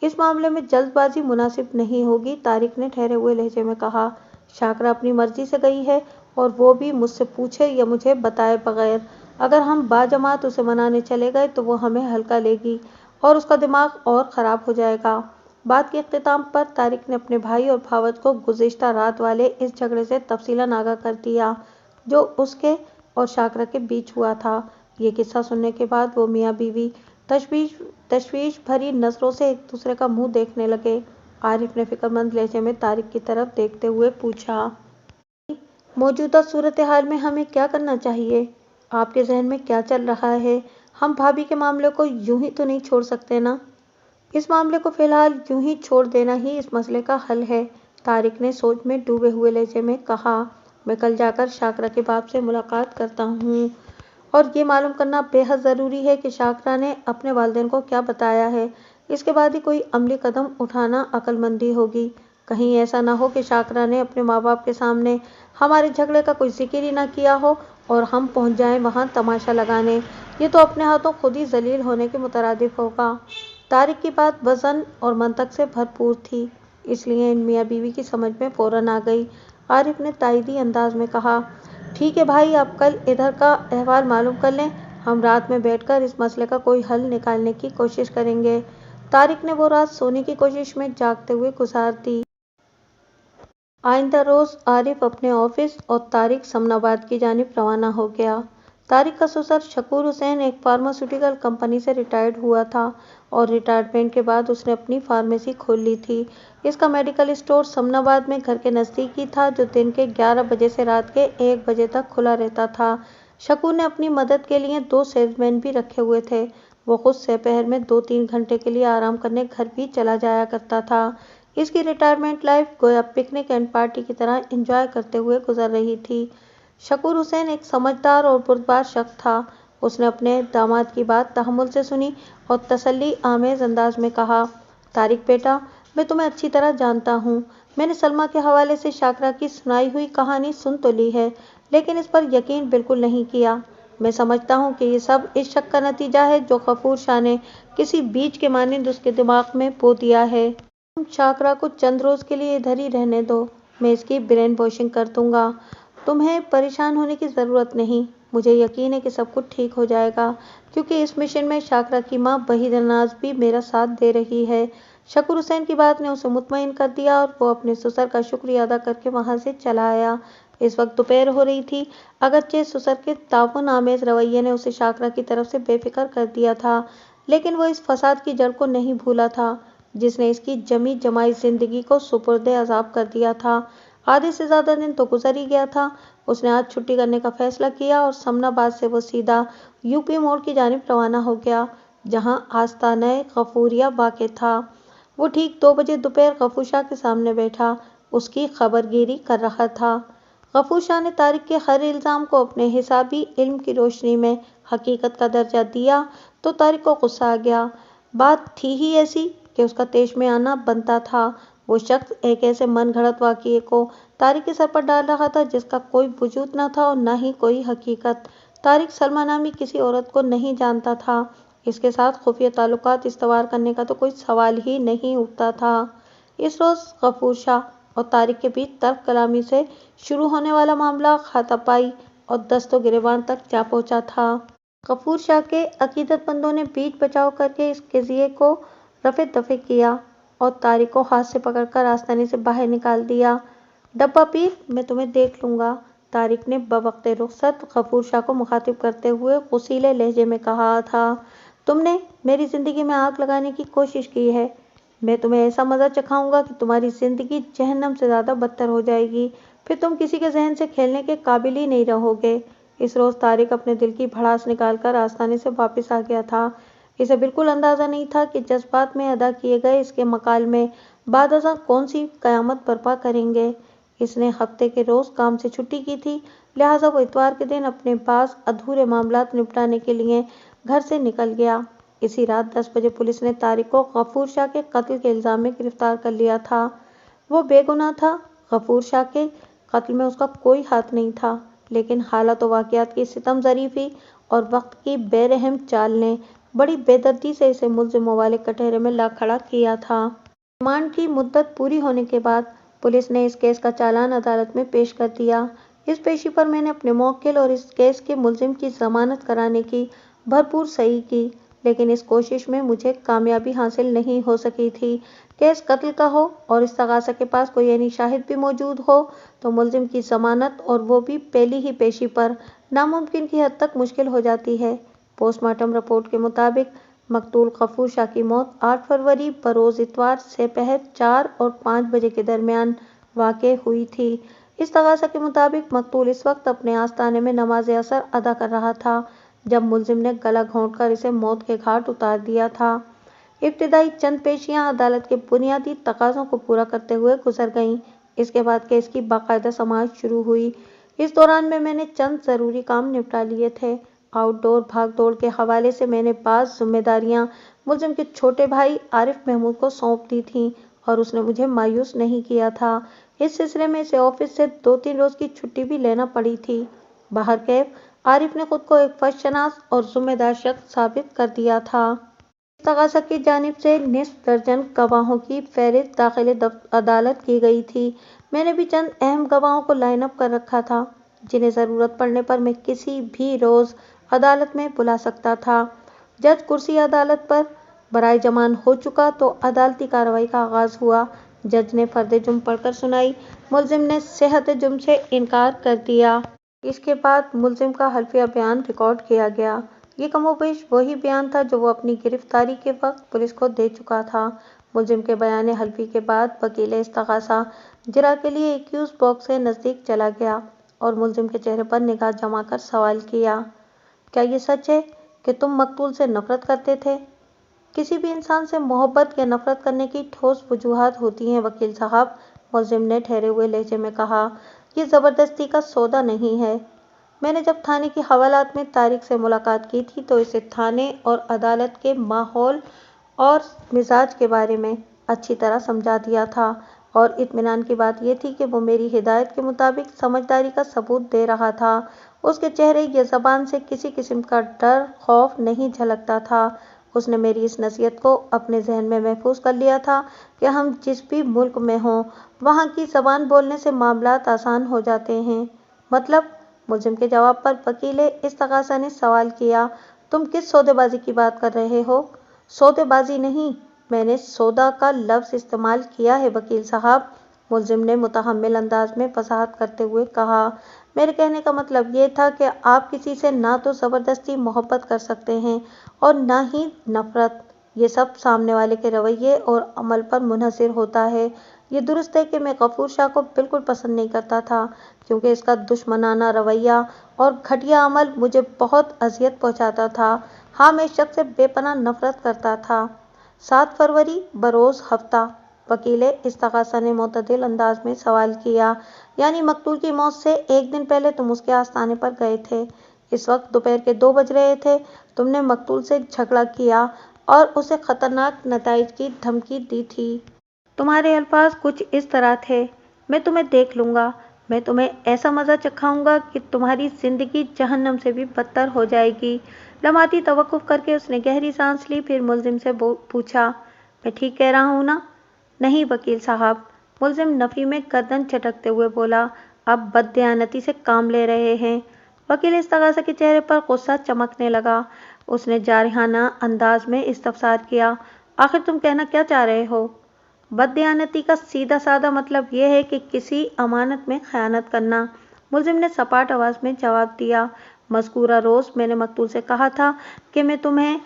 इस मामले में जल्दबाजी मुनासिब नहीं होगी, तारिक ने ठहरे हुए लहजे में कहा। शाकरा अपनी मर्जी से गई है और वो भी मुझसे पूछे या मुझे बताए बगैर। अगर हम बाजमात उसे मनाने चले गए तो वो हमें हल्का लेगी और उसका दिमाग और ख़राब हो जाएगा। बात के इख्तिताम पर तारिक ने अपने भाई और भावत को गुज़िश्ता रात वाले इस झगड़े से तफसीलन आगाह कर दिया जो उसके और शाकरा के बीच हुआ था। ये किस्सा सुनने के बाद वो मियाँ बीवी तशवीश भरी नज़रों से एक दूसरे का मुंह देखने लगे। आरिफ ने फिक्रमंद लहजे में तारिक की तरफ देखते हुए पूछा, मौजूदा सूरत हाल में हमें क्या करना चाहिए? आपके जहन में क्या चल रहा है? हम भाभी के मामले को यूं ही तो नहीं छोड़ सकते ना? इस मामले को फिलहाल यूं ही छोड़ देना ही इस मसले का हल है, तारिक ने सोच में डूबे हुए लहजे में कहा। मैं कल जाकर शाकरा के बाप से मुलाकात करता हूँ और ये मालूम करना बेहद ज़रूरी है कि शाकरा ने अपने वालिदैन को क्या बताया है। इसके बाद ही कोई अमली कदम उठाना अक्लमंदी होगी। कहीं ऐसा ना हो कि शाकरा ने अपने माँ बाप के सामने हमारे झगड़े का कोई जिक्र ही ना किया हो और हम पहुँच जाएं वहाँ तमाशा लगाने। ये तो अपने हाथों खुद ही जलील होने के मुतरादिफ होगा। तारिक की बात वज़न और मंतक से भरपूर थी, इसलिए इन मियाँ बीवी की समझ में फ़ौरन आ गई। आरिफ ने ताइदी अंदाज में कहा, ठीक है भाई, आप कल इधर का अहवाल मालूम कर लें, हम रात में बैठकर इस मसले का कोई हल निकालने की कोशिश करेंगे। तारिक ने वो रात सोने की कोशिश में जागते हुए गुजार दी। आइंदा रोज़ आरिफ अपने ऑफिस और तारिक समनाबाद की जानिब रवाना हो गया। तारिक का ससुर शकूर हुसैन एक फार्मास्यूटिकल कंपनी से रिटायर्ड हुआ था और रिटायरमेंट के बाद उसने अपनी फार्मेसी खोल ली थी। इसका मेडिकल स्टोर समनाबाद में घर के नज़दीक ही था, जो दिन के 11 बजे से रात के 1 बजे तक खुला रहता था। शकूर ने अपनी मदद के लिए 2 सेल्समैन भी रखे हुए थे। वो खुद दोपहर में 2-3 घंटे के लिए आराम करने घर भी चला जाया करता था। इसकी रिटायरमेंट लाइफ गोया पिकनिक एंड पार्टी की तरह एंजॉय करते हुए गुजर रही थी। शकूर हुसैन एक समझदार और बुर्दबार शख्स था। उसने अपने दामाद की बात तहम्मुल से सुनी और तसल्ली आमेज़ अंदाज में कहा, तारिक बेटा, मैं तुम्हें अच्छी तरह जानता हूँ। मैंने सलमा के हवाले से शाकरा की सुनाई हुई कहानी सुन तो ली है, लेकिन इस पर यकीन बिल्कुल नहीं किया। मैं समझता हूँ कि ये सब इस शक का नतीजा है जो गफूर शाह ने किसी बीज के मानिंद उसके दिमाग में बो दिया है। तुम शाकरा को चंद रोज़ के लिए इधर ही रहने दो, मैं इसकी ब्रेन वॉशिंग कर दूंगा। तुम्हें परेशान होने की ज़रूरत नहीं। मुझे यकीन है कि सब कुछ ठीक हो जाएगा, क्योंकि इस मिशन में शाकरा की माँ वहीदा नाज भी मेरा साथ दे रही है। शकूर हुसैन की बात ने उसे मुतमईन कर दिया और वो अपने ससुर का शुक्रिया अदा करके वहाँ से चला आया। इस वक्त दोपहर हो रही थी। अगरचे ससुर के ताउन आमेज रवैये ने उसे शाकरा की तरफ से बेफिक्र कर दिया था, लेकिन वो इस फसाद की जड़ को नहीं भूला था जिसने इसकी जमी जमाई जिंदगी को सुपुर्दे अजाब कर दिया था। आधे से ज़्यादा दिन तो गुजर ही गया था। उसने आज छुट्टी करने का फैसला किया और समनाबाद से वो सीधा यूपी मोड़ की जानिब रवाना हो गया, जहां आस्ताना गफूरिया वाक़ था। वो ठीक 2 बजे दोपहर गफूर शाह के सामने बैठा उसकी खबरगिरी कर रहा था। गफूर शाह ने तारिक के हर इल्ज़ाम को अपने हिसाबी इल्म की रोशनी में हकीकत का दर्जा दिया तो तारिक को गुस्सा आ गया। बात थी ही ऐसी कि उसका तेश में आना बनता था। वो शख्स एक ऐसे मन घड़त वाक़ये को तारिक के सर पर डाल रहा था जिसका कोई वजूद न था और न ही कोई हकीकत। तारिक सलमा नामी किसी औरत को नहीं जानता था। इसके साथ खुफिया ताल्लुकात इस्तवार करने का तो कोई सवाल ही नहीं उठता था। इस रोज़ गफूर शाह और तारिक के बीच तर्क कलामी से शुरू होने वाला मामला हाथापाई और दस्तो गिरेबान तक जा पहुँचा था। गफूर शाह के अकीदतमंदों ने बीच बचाव करके इस क़ज़िये को रफ़े दफ़े किया और तारिक को हाथ से पकड़कर आस्ताने से बाहर निकाल दिया। डब्बा पीर, मैं तुम्हें देख लूँगा, तारिक ने बवक़्ते रुख़सत गफूर शाह को मुखातिब करते हुए ग़ुसीले लहजे में कहा था। तुमने मेरी ज़िंदगी में आग लगाने की कोशिश की है। मैं तुम्हें ऐसा मज़ा चखाऊंगा कि तुम्हारी ज़िंदगी जहन्नम से ज़्यादा बदतर हो जाएगी। फिर तुम किसी के जहन से खेलने के काबिल ही नहीं रहोगे। इस रोज़ तारिक अपने दिल की भड़ास निकालकर आस्ताने से वापस आ गया था। इसे बिल्कुल अंदाज़ा नहीं था कि जज्बात में अदा किए गए इसके मकाल में बाद अज़ां कौन सी क़यामत बर्पा करेंगे। इसने हफ्ते के रोज़ काम से छुट्टी की थी, लिहाजा वो इतवार के दिन अपने पास अधूरे मामलात निपटाने के लिए घर से निकल गया। इसी रात 10 बजे पुलिस ने तारिक को गफूर शाह के कत्ल के इल्ज़ाम में गिरफ्तार कर लिया था। वो बेगुनाह था। गफूर शाह के कत्ल में उसका कोई हाथ नहीं था, लेकिन हालात व वाक़ियात की सितम ज़रीफ़ी और वक्त की बेरहम चाल ने बड़ी बेदर्दी से इसे मुलजिमों वाले कटहरे में ला खड़ा किया था। रिमांड की मुद्दत पूरी होने के बाद पुलिस ने इस केस का चालान अदालत में पेश कर दिया। इस पेशी पर मैंने अपने मौक्किल और इस केस के मुलजिम की जमानत कराने की भरपूर सही की, लेकिन इस कोशिश में मुझे कामयाबी हासिल नहीं हो सकी थी। केस कत्ल का हो और इस्तगासा के पास कोई ऐनी शाहिद भी मौजूद हो तो मुलजिम की जमानत, और वो भी पहली ही पेशी पर, नामुमकिन की हद तक मुश्किल हो जाती है। पोस्टमार्टम रिपोर्ट के मुताबिक मकतूल गफूर शाह की मौत 8 फरवरी बरोज इतवार सेपहर 4 और 5 बजे के दरमियान वाक़े हुई थी। इस्तगासा के मुताबिक मकतूल इस वक्त अपने आस्ताने में नमाज असर अदा कर रहा था जब मुलजिम ने गला घोंटकर इसे मौत के घाट उतार दिया था। इब्तिदाई चंद पेशियां अदालत के बुनियादी तकाज़ों को पूरा करते हुए गुजर गईं। इसके बाद केस की बाकायदा समाअत शुरू हुई। इस दौरान में मैंने चंद ज़रूरी काम निपटा लिए थे। आउटडोर भागदौड़ के हवाले से मैंने बाज़ जिम्मेदारियां मुलजिम के छोटे भाई आरिफ महमूद को सौंप दी थीं और उसने मुझे मायूस नहीं किया था। इस सिलसिले में इसे ऑफिस से 2-3 रोज़ की छुट्टी भी लेना पड़ी थी। बहरकैफ आरिफ ने खुद को एक फर्शनास और जिम्मेदार शख्स साबित कर दिया था। इस्तगासा की जानिब से निस्फ दर्जन गवाहों की फहरिस्त दाखिल अदालत की गई थी। मैंने भी चंद अहम गवाहों को लाइन अप कर रखा था जिन्हें ज़रूरत पड़ने पर मैं किसी भी रोज़ अदालत में बुला सकता था। जज कुर्सी अदालत पर बराए जमान हो चुका तो अदालती कार्रवाई का आगाज़ हुआ। जज ने फर्द जुर्म पढ़कर सुनाई। मुलजिम ने सेहत जुर्म से इनकार कर दिया। इसके बाद मुलजिम का हल्फिया बयान रिकॉर्ड किया गया। ये कमोबेश वही बयान था जो वो अपनी गिरफ्तारी के वक्त पुलिस को दे चुका था। मुलजिम के बयान हल्फी के बाद वकील इस्तगासा जिरा के लिए एक्यूज बॉक्स से नज़दीक चला गया और मुलजिम के चेहरे पर निगाह जमा कर सवाल किया, क्या ये सच है कि तुम मकतूल से नफरत करते थे? किसी भी इंसान से मोहब्बत या नफरत करने की ठोस वजूहात होती हैं वकील साहब, मुलजिम ने ठहरे हुए लहजे में कहा। ये ज़बरदस्ती का सौदा नहीं है। मैंने जब थाने की हवालात में तारिक से मुलाकात की थी तो इसे थाने और अदालत के माहौल और मिजाज के बारे में अच्छी तरह समझा दिया था और इत्मीनान की बात यह थी कि वो मेरी हिदायत के मुताबिक समझदारी का सबूत दे रहा था। उसके चेहरे या ज़बान से किसी किस्म का डर खौफ नहीं झलकता था। उसने मेरी इस नसीहत को अपने जहन में महफूज कर लिया था कि हम जिस भी मुल्क में हों वहाँ की ज़बान बोलने से मामलात आसान हो जाते हैं। मतलब? मुलजिम के जवाब पर वकील इस्तगासा ने सवाल किया, तुम किस सौदेबाजी की बात कर रहे हो? सौदेबाजी नहीं, मैंने सौदा का लफ्ज़ इस्तेमाल किया है वकील साहब, मुलजिम ने मुतहम्मिल अंदाज में वजाहत करते हुए कहा। मेरे कहने का मतलब ये था कि आप किसी से ना तो ज़बरदस्ती मोहब्बत कर सकते हैं और ना ही नफ़रत। ये सब सामने वाले के रवैये और अमल पर मुनहसर होता है। ये दुरुस्त है कि मैं गफूर शाह को बिल्कुल पसंद नहीं करता था क्योंकि इसका दुश्मनाना रवैया और घटिया अमल मुझे बहुत अजियत पहुंचाता था। हाँ, मैं इस शख्स से बेपनाह नफरत करता था। 7 फरवरी बरोज़ हफ्ता, वकील इस्तगासा ने मुतदिल अंदाज में सवाल किया, यानी मकतूल की मौत से एक दिन पहले तुम उसके आस्थाने पर गए थे। इस वक्त दोपहर के 2 बज रहे थे। तुमने मकतूल से झगड़ा किया और उसे खतरनाक नताइज की धमकी दी थी। तुम्हारे अल्फाज कुछ इस तरह थे, मैं तुम्हें देख लूँगा, मैं तुम्हें ऐसा मज़ा चखाऊंगा कि तुम्हारी ज़िंदगी जहन्नम से भी बदतर हो जाएगी। लम्हाती तवक्कुफ़ करके उसने गहरी सांस ली, फिर मुलजिम से पूछा, मैं ठीक कह रहा हूँ ना? नहीं वकील साहब, मुलजिम नफ़ी में गर्दन चटकते हुए बोला, अब बददयानती से काम ले रहे हैं। वकील इस्तगासा के चेहरे पर गुस्सा चमकने लगा। उसने जारहाना अंदाज में इस्तफसार किया, आखिर तुम कहना क्या चाह रहे हो? बददयानती का सीधा साधा मतलब यह है कि किसी अमानत में खयानत करना, मुलजिम ने सपाट आवाज़ में जवाब दिया। मज़कूरा रोज़ मैंने मकतूल से कहा था कि मैं तुम्हें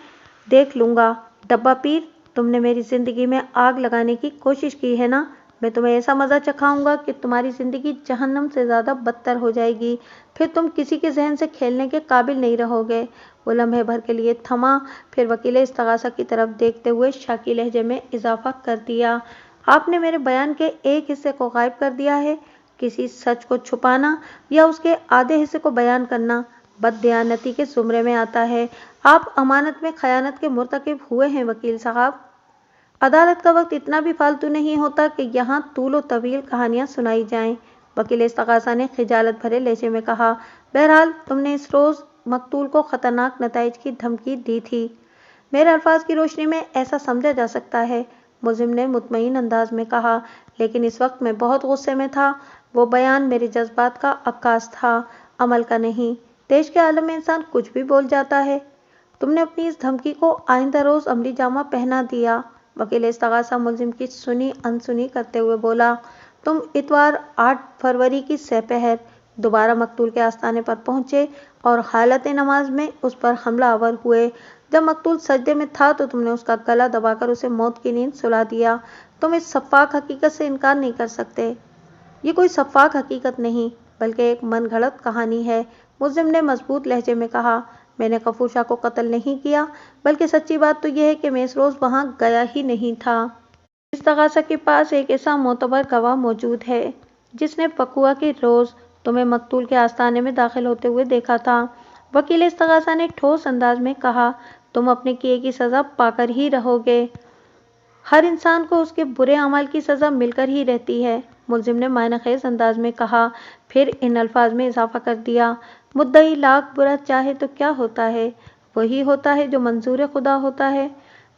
देख लूँगा। डब्बा पीर, तुमने मेरी ज़िंदगी में आग लगाने की कोशिश की है ना? मैं तुम्हें ऐसा मज़ा चखाऊंगा कि तुम्हारी ज़िंदगी जहन्नम से ज़्यादा बदतर हो जाएगी, फिर तुम किसी के जहन से खेलने के काबिल नहीं रहोगे। वो लम्हे भर के लिए थमा, फिर वकील इस्तगासा की तरफ देखते हुए शाकी लहजे में इजाफा कर दिया, आपने मेरे बयान के एक हिस्से को गायब कर दिया है। किसी सच को छुपाना या उसके आधे हिस्से को बयान करना बददयानती के ज़ुमरे में आता है। आप अमानत में खयानत के मुर्तकिब हुए हैं वकील साहब। अदालत का वक्त इतना भी फालतू नहीं होता कि यहाँ तूल तवील कहानियाँ सुनाई जाएं, वकील इस्तगासा ने खिजालत भरे लहजे में कहा। बहरहाल तुमने इस रोज़ मकतूल को खतरनाक नताइज की धमकी दी थी। میرے الفاظ کی روشنی میں ایسا سمجھا جا سکتا ہے، ملزم نے مطمئن انداز میں کہا، لیکن اس وقت میں بہت غصے میں تھا۔ وہ بیان میرے جذبات کا عکاس تھا، عمل کا نہیں۔ دیش کے عالم میں انسان کچھ بھی بول جاتا ہے۔ تم نے اپنی اس دھمکی کو آئندہ روز عملی جامہ پہنا دیا۔ وکیل استغاثہ ملزم کی سنی انسنی کرتے ہوئے بولا، تم اتوار 8 فروری کی سہ پہر دوبارہ مقتول کے آستانے پر پہنچے اور حالت نماز میں اس پر حملہ آور ہوئے۔ جب مقتول سجدے میں تھا تو تم نے اس کا گلا دبا کر اسے موت کی نیند سلا دیا۔ تم اس سفاک حقیقت سے انکار نہیں کر سکتے۔ یہ کوئی سفاک حقیقت نہیں بلکہ ایک من گھڑت کہانی ہے، ملزم نے مضبوط لہجے میں کہا۔ میں نے غفور شاہ کو قتل نہیں کیا، بلکہ سچی بات تو یہ ہے کہ میں اس روز وہاں گیا ہی نہیں تھا۔ استغاثہ کے پاس ایک ایسا معتبر گواہ موجود ہے جس نے وقوعہ کے روز تمہیں مقتول کے آستانے میں داخل ہوتے ہوئے دیکھا تھا۔ وکیل استغاثہ نے ٹھوس انداز میں کہا، تم اپنے کیے کی سزا پا کر ہی رہو گے۔ ہر انسان کو اس کے برے اعمال کی سزا مل کر ہی رہتی ہے، ملزم نے معنی خیز انداز میں کہا، پھر ان الفاظ میں اضافہ کر دیا، مدعی لاکھ برا چاہے تو کیا ہوتا ہے، وہی ہوتا ہے جو منظور خدا ہوتا ہے۔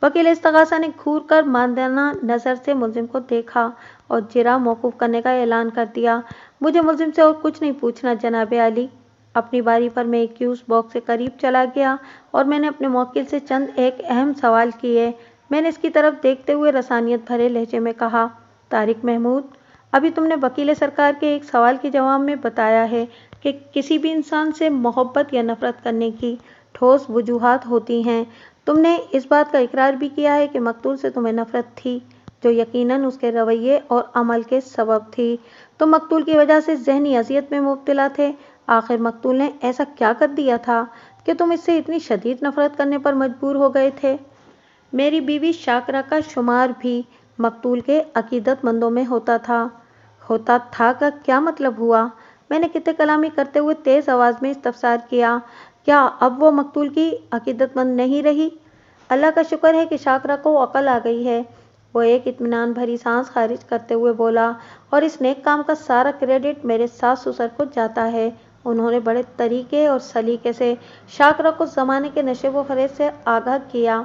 وکیل استغاثہ نے گھور کر ماندانہ نظر سے ملزم کو دیکھا اور جرح موقوف کرنے کا اعلان کر دیا۔ مجھے ملزم سے اور کچھ نہیں پوچھنا جناب عالی۔ اپنی باری پر میں ایکیوز باکس کے قریب چلا گیا اور میں نے اپنے موکل سے چند ایک اہم سوال کیے۔ میں نے اس کی طرف دیکھتے ہوئے رسانیت بھرے لہجے میں کہا، طارق محمود، ابھی تم نے وکیل سرکار کے ایک سوال کے جواب میں بتایا ہے کہ کسی بھی انسان سے محبت یا نفرت کرنے کی ٹھوس وجوہات ہوتی ہیں۔ تم نے اس بات کا اقرار بھی کیا ہے کہ مقتول سے تمہیں نفرت تھی، جو یقیناً اس کے رویے اور عمل کے سبب تھی۔ تم مقتول کی وجہ سے ذہنی اذیت میں مبتلا تھے۔ آخر مقتول نے ایسا کیا کر دیا تھا کہ تم اس سے اتنی شدید نفرت کرنے پر مجبور ہو گئے تھے؟ میری بیوی شاکرہ کا شمار بھی مقتول کے عقیدت مندوں میں ہوتا تھا۔ ہوتا تھا کا کیا مطلب ہوا؟ میں نے قطع کلامی کرتے ہوئے تیز آواز میں استفسار کیا، کیا اب وہ مقتول کی عقیدت مند نہیں رہی؟ اللہ کا شکر ہے کہ شاکرہ کو عقل آ گئی ہے، وہ ایک اطمینان بھری سانس خارج کرتے ہوئے بولا، اور اس نیک کام کا سارا کریڈٹ میرے ساس سسر کو جاتا ہے۔ انہوں نے بڑے طریقے اور سلیقے سے شاکرہ کو زمانے کے نشے و فریب سے آگاہ کیا،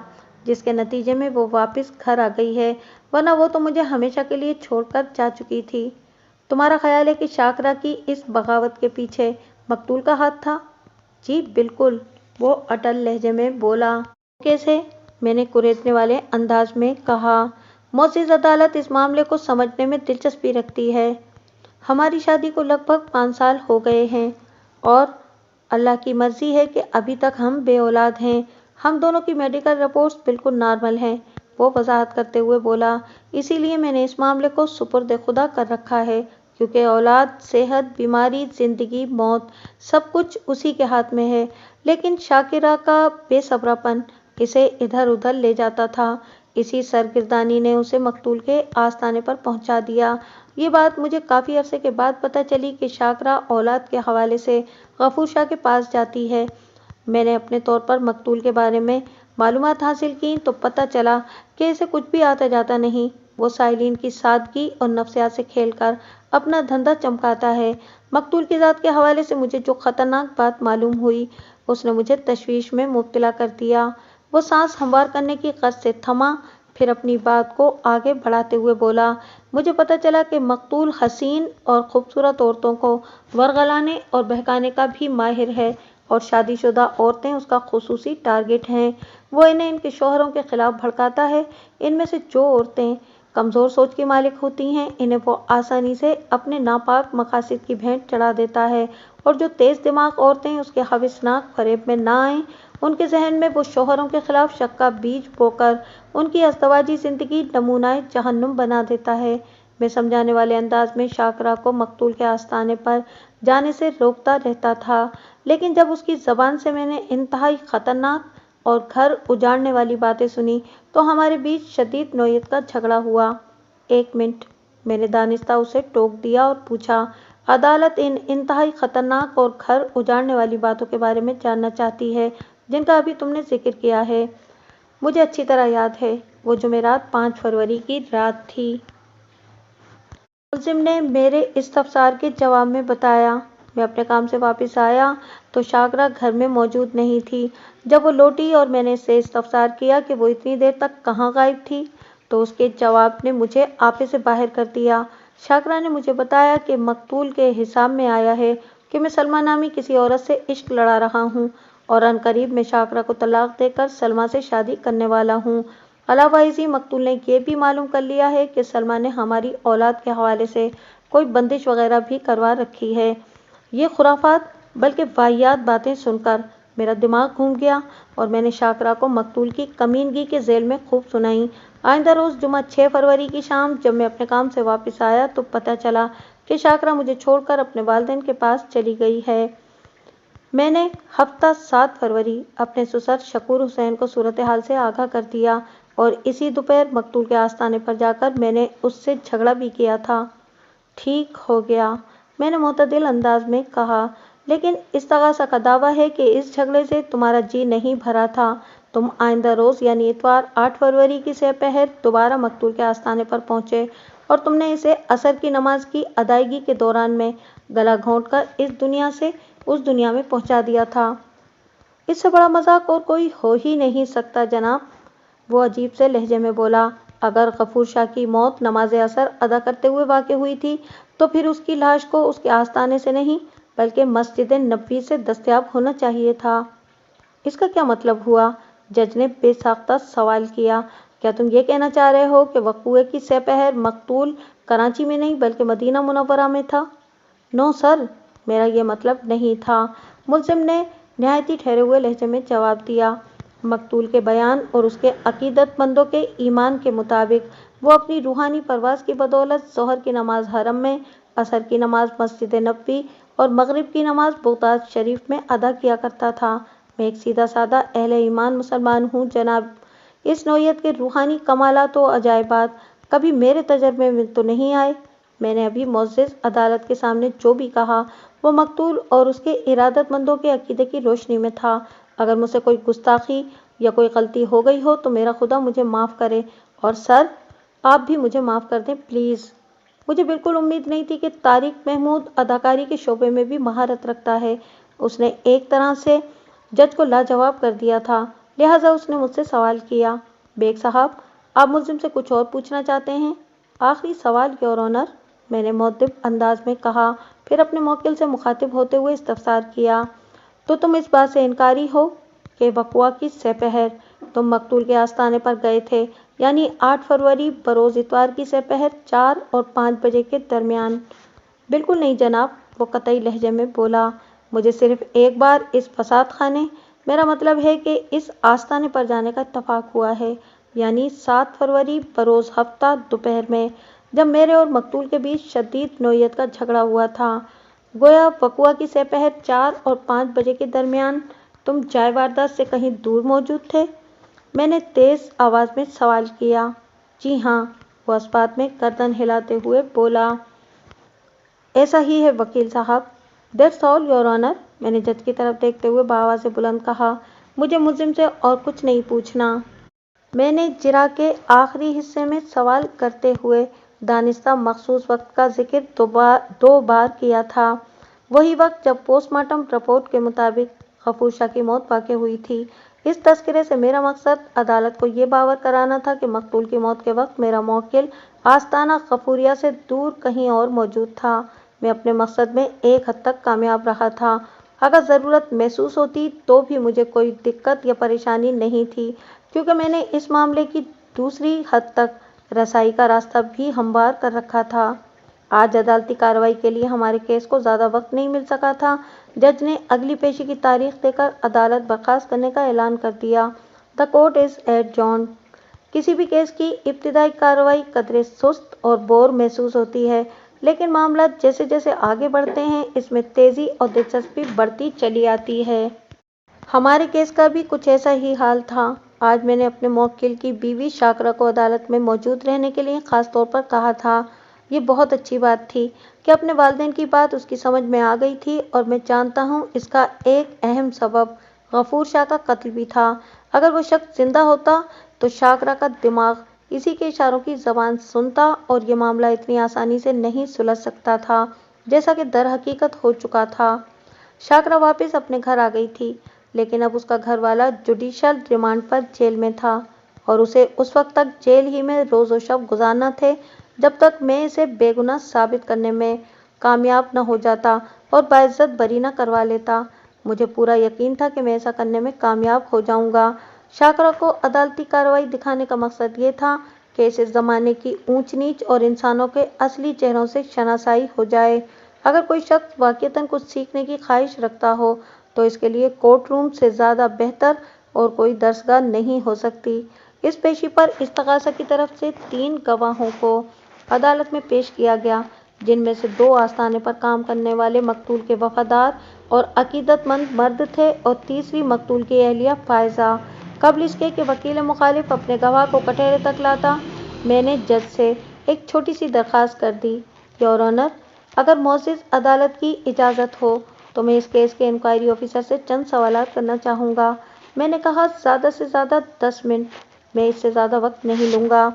جس کے نتیجے میں وہ واپس گھر آ گئی ہے، ورنہ وہ تو مجھے ہمیشہ کے لیے چھوڑ کر جا چکی تھی۔ تمہارا خیال ہے کہ شاکرہ کی اس بغاوت کے پیچھے مقتول کا ہاتھ تھا؟ جی بالکل، وہ اٹل لہجے میں بولا۔ کیسے؟ میں نے کریدنے والے انداز میں کہا۔ معزز عدالت اس معاملے کو سمجھنے میں دلچسپی رکھتی ہے۔ ہماری شادی کو لگ بھگ 5 سال ہو گئے ہیں اور اللہ کی مرضی ہے کہ ابھی تک ہم بے اولاد ہیں۔ ہم دونوں کی میڈیکل رپورٹس بالکل نارمل ہیں، وہ وضاحت کرتے ہوئے بولا۔ اسی لیے میں نے اس معاملے کو سپرد خدا کر رکھا ہے، کیونکہ اولاد، صحت، بیماری، زندگی، موت، سب کچھ اسی کے ہاتھ میں ہے۔ لیکن شاکرہ کا بے صبرا پن اسے ادھر ادھر لے جاتا تھا۔ اسی سرگردانی نے اسے مقتول کے آستانے پر پہنچا دیا۔ یہ بات مجھے کافی عرصے کے بعد پتہ چلی کہ شاکرہ اولاد کے حوالے سے غفور شاہ کے پاس جاتی ہے۔ میں نے اپنے طور پر مقتول کے بارے میں معلومات حاصل کیں تو پتہ چلا کہ اسے کچھ بھی آتا جاتا نہیں۔ وہ سائلین کی سادگی اور نفسیات سے کھیل کر اپنا دھندا چمکاتا ہے۔ مقتول کی ذات کے حوالے سے مجھے جو خطرناک بات معلوم ہوئی، اس نے مجھے تشویش میں مبتلا کر دیا۔ وہ سانس ہموار کرنے کی غرض سے تھما، پھر اپنی بات کو آگے بڑھاتے ہوئے بولا، مجھے پتہ چلا کہ مقتول حسین اور خوبصورت عورتوں کو ورغلانے اور بہکانے کا بھی ماہر ہے اور شادی شدہ عورتیں اس کا خصوصی ٹارگٹ ہیں۔ وہ انہیں ان کے شوہروں کے خلاف بھڑکاتا ہے۔ ان میں سے جو عورتیں کمزور سوچ کی مالک ہوتی ہیں، انہیں وہ آسانی سے اپنے ناپاک مقاصد کی بھینٹ چڑھا دیتا ہے، اور جو تیز دماغ عورتیں اس کے ہوسناک فریب میں نہ آئیں، ان کے ذہن میں وہ شوہروں کے خلاف شک کا بیج بو کر ان کی ازدواجی زندگی نمونۂ جہنم بنا دیتا ہے۔ میں سمجھانے والے انداز میں شاکرہ کو مقتول کے آستانے پر جانے سے روکتا رہتا تھا، لیکن جب اس کی زبان سے میں نے انتہائی خطرناک اور گھر اجاڑنے والی باتیں سنی تو ہمارے بیچ شدید نوعیت کا جھگڑا ہوا۔ 1 منٹ، میں نے دانستہ اسے ٹوک دیا اور پوچھا، عدالت ان انتہائی خطرناک اور گھر اجاڑنے والی باتوں کے بارے میں جاننا چاہتی ہے جن کا ابھی تم نے ذکر کیا ہے۔ مجھے اچھی طرح یاد ہے، وہ جمعرات 5 فروری کی رات تھی۔ ملزم نے میرے استفسار کے جواب میں بتایا، میں اپنے کام سے واپس آیا تو شاکرا گھر میں موجود نہیں تھی۔ جب وہ لوٹی اور میں نے اس سے استفسار کیا کہ وہ اتنی دیر تک کہاں غائب تھی تو اس کے جواب نے مجھے آپے سے باہر کر دیا۔ شاکرا نے مجھے بتایا کہ مقتول کے حساب میں آیا ہے کہ میں سلمیٰ نامی کسی عورت سے عشق لڑا رہا ہوں اور عنقریب میں شاکرا کو طلاق دے کر سلمیٰ سے شادی کرنے والا ہوں۔ علاوہ ازیں مقتول نے یہ بھی معلوم کر لیا ہے کہ سلمیٰ نے ہماری اولاد کے حوالے سے کوئی بندش وغیرہ بھی کروا رکھی ہے۔ یہ خرافات بلکہ واہیات باتیں سن کر میرا دماغ گھوم گیا اور میں نے شاکرا کو مقتول کی کمینگی کے ذیل میں خوب سنائی۔ آئندہ روز جمعہ 6 فروری کی شام جب میں اپنے کام سے واپس آیا تو پتہ چلا کہ شاکرا مجھے چھوڑ کر اپنے والدین کے پاس چلی گئی ہے۔ میں نے ہفتہ 7 فروری اپنے سسر شکور حسین کو صورتحال سے آگاہ کر دیا اور اسی دوپہر مقتول کے آستانے پر جا کر میں نے اس سے جھگڑا بھی کیا تھا۔ ٹھیک ہو گیا، میں نے معتدل انداز میں کہا، لیکن استغاثہ کا دعویٰ ہے کہ اس جھگڑے سے تمہارا جی نہیں بھرا تھا۔ تم آئندہ روز یعنی اتوار 8 فروری کی سہ پہر دوبارہ مقتول کے آستانے پر پہنچے اور تم نے اسے عصر کی نماز کی ادائیگی کے دوران میں گلا گھونٹ کر اس دنیا سے اس دنیا میں پہنچا دیا تھا۔ اس سے بڑا مذاق اور کوئی ہو ہی نہیں سکتا جناب، وہ عجیب سے لہجے میں بولا۔ اگر غفور شاہ کی موت نماز عصر ادا کرتے ہوئے واقع ہوئی تھی تو پھر اس کی لاش کو اس کے آستانے سے نہیں بلکہ مسجد نبوی سے دستیاب ہونا چاہیے تھا۔ اس کا کیا مطلب ہوا؟ جج نے بے ساختہ سوال کیا۔ کیا تم یہ کہنا چاہ رہے ہو کہ وقوعے کی سہ پہر مقتول کراچی میں نہیں بلکہ مدینہ منورہ میں تھا؟ نو سر، میرا یہ مطلب نہیں تھا، ملزم نے نہایت ٹھہرے ہوئے لہجے میں جواب دیا۔ مقتول کے بیان اور اس کے عقیدت مندوں کے ایمان کے مطابق وہ اپنی روحانی پرواز کی بدولت ظہر کی نماز حرم میں، عصر کی نماز مسجد نبوی اور مغرب کی نماز بغداد شریف میں ادا کیا کرتا تھا۔ میں ایک سیدھا سادہ اہل ایمان مسلمان ہوں جناب، اس نوعیت کے روحانی کمالات و عجائبات کبھی میرے تجربے میں تو نہیں آئے۔ میں نے ابھی معزز عدالت کے سامنے جو بھی کہا وہ مقتول اور اس کے ارادت مندوں کے عقیدے کی روشنی میں تھا۔ اگر مجھ سے کوئی گستاخی یا کوئی غلطی ہو گئی ہو تو میرا خدا مجھے معاف کرے، اور سر آپ بھی مجھے معاف کر دیں پلیز۔ مجھے بالکل امید نہیں تھی کہ طارق محمود اداکاری کے شعبے میں بھی مہارت رکھتا ہے۔ اس نے ایک طرح سے جج کو لاجواب کر دیا تھا، لہٰذا اس نے مجھ سے سوال کیا۔ بیگ صاحب، آپ ملزم سے کچھ اور پوچھنا چاہتے ہیں؟ آخری سوال یور آنر، میں نے مؤدب انداز میں کہا، پھر اپنے موکل سے مخاطب ہوتے ہوئے استفسار کیا، تو تم اس بات سے انکاری ہو کہ وقوعہ کی سہ پہر تم مقتول کے آستانے پر گئے تھے یعنی 8 فروری بروز اتوار کی سہ پہر 4 اور 5 بجے کے درمیان؟ بالکل نہیں جناب، وہ قطعی لہجے میں بولا، مجھے صرف ایک بار اس فساد خانے، میرا مطلب ہے کہ اس آستانے پر جانے کا اتفاق ہوا ہے، یعنی 7 فروری بروز ہفتہ دوپہر میں، جب میرے اور مقتول کے بیچ شدید نوعیت کا جھگڑا ہوا تھا۔ گویا وقوعہ کی سہ پہر 4 اور 5 بجے کے درمیان تم جائے واردات سے کہیں دور موجود تھے؟ میں نے تیز آواز میں سوال کیا۔ جی ہاں، وہ اس بات میں گردن ہلاتے ہوئے بولا۔ ایسا ہی ہے وکیل صاحب۔ دیٹس آل یور آنر، میں نے جج کی طرف دیکھتے ہوئے بآواز بلند کہا، مجھے ملزم سے اور کچھ نہیں پوچھنا۔ میں نے جرا کے آخری حصے میں سوال کرتے ہوئے دانستہ مخصوص وقت کا ذکر دو بار کیا تھا، وہی وقت جب پوسٹ مارٹم رپورٹ کے مطابق غفور شاہ کی موت واقع ہوئی تھی۔ اس تذکرے سے میرا مقصد عدالت کو یہ باور کرانا تھا کہ مقتول کی موت کے وقت میرا موکل آستانہ غفوریہ سے دور کہیں اور موجود تھا۔ میں اپنے مقصد میں ایک حد تک کامیاب رہا تھا۔ اگر ضرورت محسوس ہوتی تو بھی مجھے کوئی دقت یا پریشانی نہیں تھی، کیونکہ میں نے اس معاملے کی دوسری حد تک رسائی کا راستہ بھی ہموار کر رکھا تھا۔ آج عدالتی کارروائی کے لیے ہمارے کیس کو زیادہ وقت نہیں مل سکا تھا۔ جج نے اگلی پیشی کی تاریخ دے کر عدالت برخاست کرنے کا اعلان کر دیا۔ The court is adjourned. کسی بھی کیس کی ابتدائی کارروائی قدرے سست اور بور محسوس ہوتی ہے، لیکن معاملات جیسے جیسے آگے بڑھتے ہیں اس میں تیزی اور دلچسپی بڑھتی چلی آتی ہے۔ ہمارے کیس کا بھی کچھ ایسا ہی حال تھا۔ آج میں نے اپنے موکل کی بیوی شاکرا کو عدالت میں موجود رہنے کے لیے خاص طور پر کہا تھا۔ یہ بہت اچھی بات تھی کہ اپنے والدین کی بات اس کی سمجھ میں آ گئی تھی، اور میں جانتا ہوں اس کا ایک اہم سبب غفور شاہ کا قتل بھی تھا۔ اگر وہ شخص زندہ ہوتا تو شاکرا کا دماغ اسی کے اشاروں کی زبان سنتا اور یہ معاملہ اتنی آسانی سے نہیں سلجھ سکتا تھا۔ जैसा कि दर हकीकत हो चुका था। शाकरा वापस अपने घर आ गई थी, लेकिन अब उसका घर वाला जुडिशियल रिमांड पर जेल में था और उसे उस वक्त तक जेल ही में रोज़ शब गुजारना थे जब तक मैं इसे बेगुनाह साबित करने में कामयाब न हो जाता और बाइज्जत बरी न करवा लेता। मुझे पूरा यकीन था कि मैं ऐसा करने में कामयाब हो जाऊंगा। शाकरा को अदालती कार्रवाई दिखाने का मकसद ये था कि इस ज़माने की ऊंच नीच और इंसानों के असली चेहरों से शनासाई हो जाए। अगर कोई शख्स वाकईतन कुछ सीखने की ख्वाहिश रखता हो तो इसके लिए कोर्ट रूम से ज़्यादा बेहतर और कोई दरसगाह नहीं हो सकती। इस पेशी पर इस्तग़ासा की तरफ से 3 गवाहों को अदालत में पेश किया गया, जिनमें से 2 आस्थाने पर काम करने वाले मकतूल के वफादार और अकीदतमंद मर्द थे और तीसरी मकतूल की अहलिया फ़ायज़ा। कबल इसके कि वकील मुखालिफ अपने गवाह को कटहरे तक लाता, मैंने जज से एक छोटी सी दरख्वास्त कर दी। योर ऑनर, अगर मोअज़्ज़िज़ अदालत की इजाज़त हो तो मैं इस केस के इंक्वायरी ऑफिसर से चंद सवालात करना चाहूँगा। मैंने कहा, ज़्यादा से ज़्यादा 10 मिनट, मैं इससे ज़्यादा वक्त नहीं लूँगा।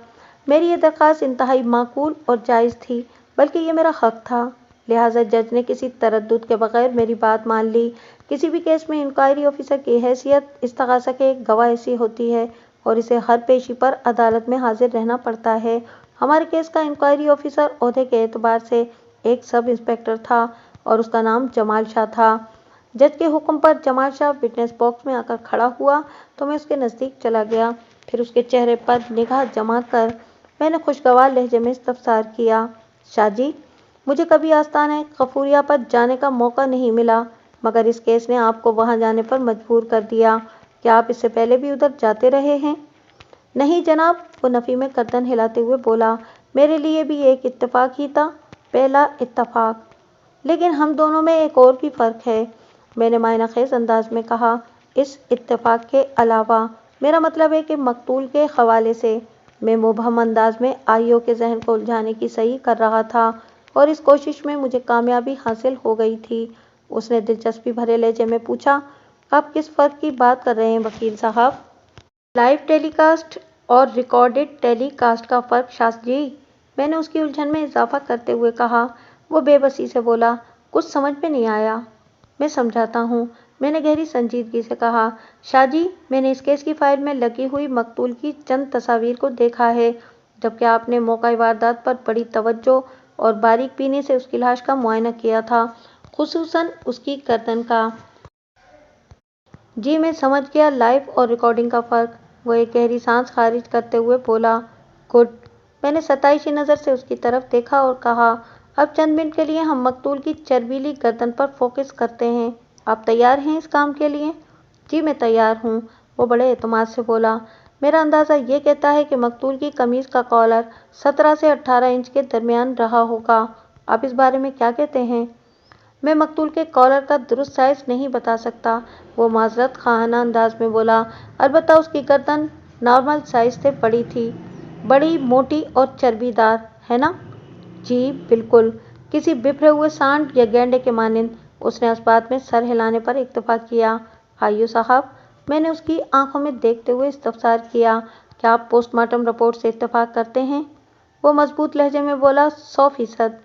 मेरी ये दरख्वास्त इंतहाई माकूल और जायज़ थी, बल्कि ये मेरा हक था। लिहाजा जज ने किसी तरद्दुद के बगैर मेरी बात मान ली। किसी भी केस में इंक्वायरी ऑफिसर की हैसियत इस्तग़ासा के एक गवाह ऐसी होती है और इसे हर पेशी पर अदालत में हाजिर रहना पड़ता है। हमारे केस का इंक्वायरी ऑफिसर ओहदे के एतबार से एक सब इंस्पेक्टर था और उसका नाम जमाल शाह था। जज के हुक्म पर जमाल शाह विटनेस बॉक्स में आकर खड़ा हुआ तो मैं उसके नज़दीक चला गया। फिर उसके चेहरे पर निगाह जमा कर मैंने खुशगवार लहजे में इस्तफ़सार किया, शाह जी, मुझे कभी आस्थाने गफूरिया पर जाने का मौका नहीं मिला, मगर इस केस ने आपको वहाँ जाने पर मजबूर कर दिया। क्या आप इससे पहले भी उधर जाते रहे हैं? नहीं जनाब, वो नफ़ी में गर्दन हिलाते हुए बोला। मेरे लिए भी एक इत्तेफाक ही था, पहला इत्तेफाक। लेकिन हम दोनों में एक और भी फ़र्क है, मैंने मायनाखेज़ अंदाज में कहा। इस इत्तेफाक के अलावा मेरा मतलब है कि मकतूल के हवाले से मैं मुबहम अंदाज में आईओ के जहन को उलझाने की सही कर रहा था और इस कोशिश में मुझे कामयाबी हासिल हो गई थी। उसने दिलचस्पी भरे लहजे में पूछा, आप किस फ़र्क की बात कर रहे हैं वकील साहब? लाइव टेलीकास्ट और रिकॉर्डेड टेलीकास्ट का फ़र्क शास्त्री जी, मैंने उसकी उलझन में इजाफा करते हुए कहा। वो बेबसी से बोला, कुछ समझ में नहीं आया। मैं समझाता हूँ, मैंने गहरी संजीदगी से कहा। शाह जी, मैंने इस केस की फाइल में लगी हुई मकतूल की चंद तस्वीर को देखा है, जबकि आपने मौका वारदात पर बड़ी तवज्जो और बारीक बीनी से उसकी लाश का मुआयना किया था, खुसूसन उसकी गर्दन का। जी मैं समझ गया लाइव और रिकॉर्डिंग का फ़र्क। वो एक गहरी सांस खारिज करते हुए बोला, गुड। मैंने सताइशी नज़र से उसकी तरफ देखा और कहा, अब चंद मिनट के लिए हम मकतूल की चर्बीली गर्दन पर फोकस करते हैं। आप तैयार हैं इस काम के लिए? जी मैं तैयार हूँ, वो बड़े एतमाद से बोला। मेरा अंदाज़ा ये कहता है कि मकतूल की कमीज़ का कॉलर 17 से 18 इंच के दरमियान रहा होगा। आप इस बारे में क्या कहते हैं? मैं मकतूल के कॉलर का दुरुस्त साइज़ नहीं बता सकता, वो माजरत खाना अंदाज में बोला। अलबत्ता उसकी गर्दन नॉर्मल साइज़ से बड़ी थी, बड़ी मोटी और चर्बीदार, है ना? जी बिल्कुल, किसी बिखरे हुए सांड या गैंडे के मानिंद। उसने उस बात में सर हिलाने पर इत्तेफाक किया। आइयो साहब, मैंने उसकी आंखों में देखते हुए इस्तफसार किया, क्या आप पोस्टमार्टम रिपोर्ट से इत्तेफाक करते हैं? वो मजबूत लहजे में बोला, 100%।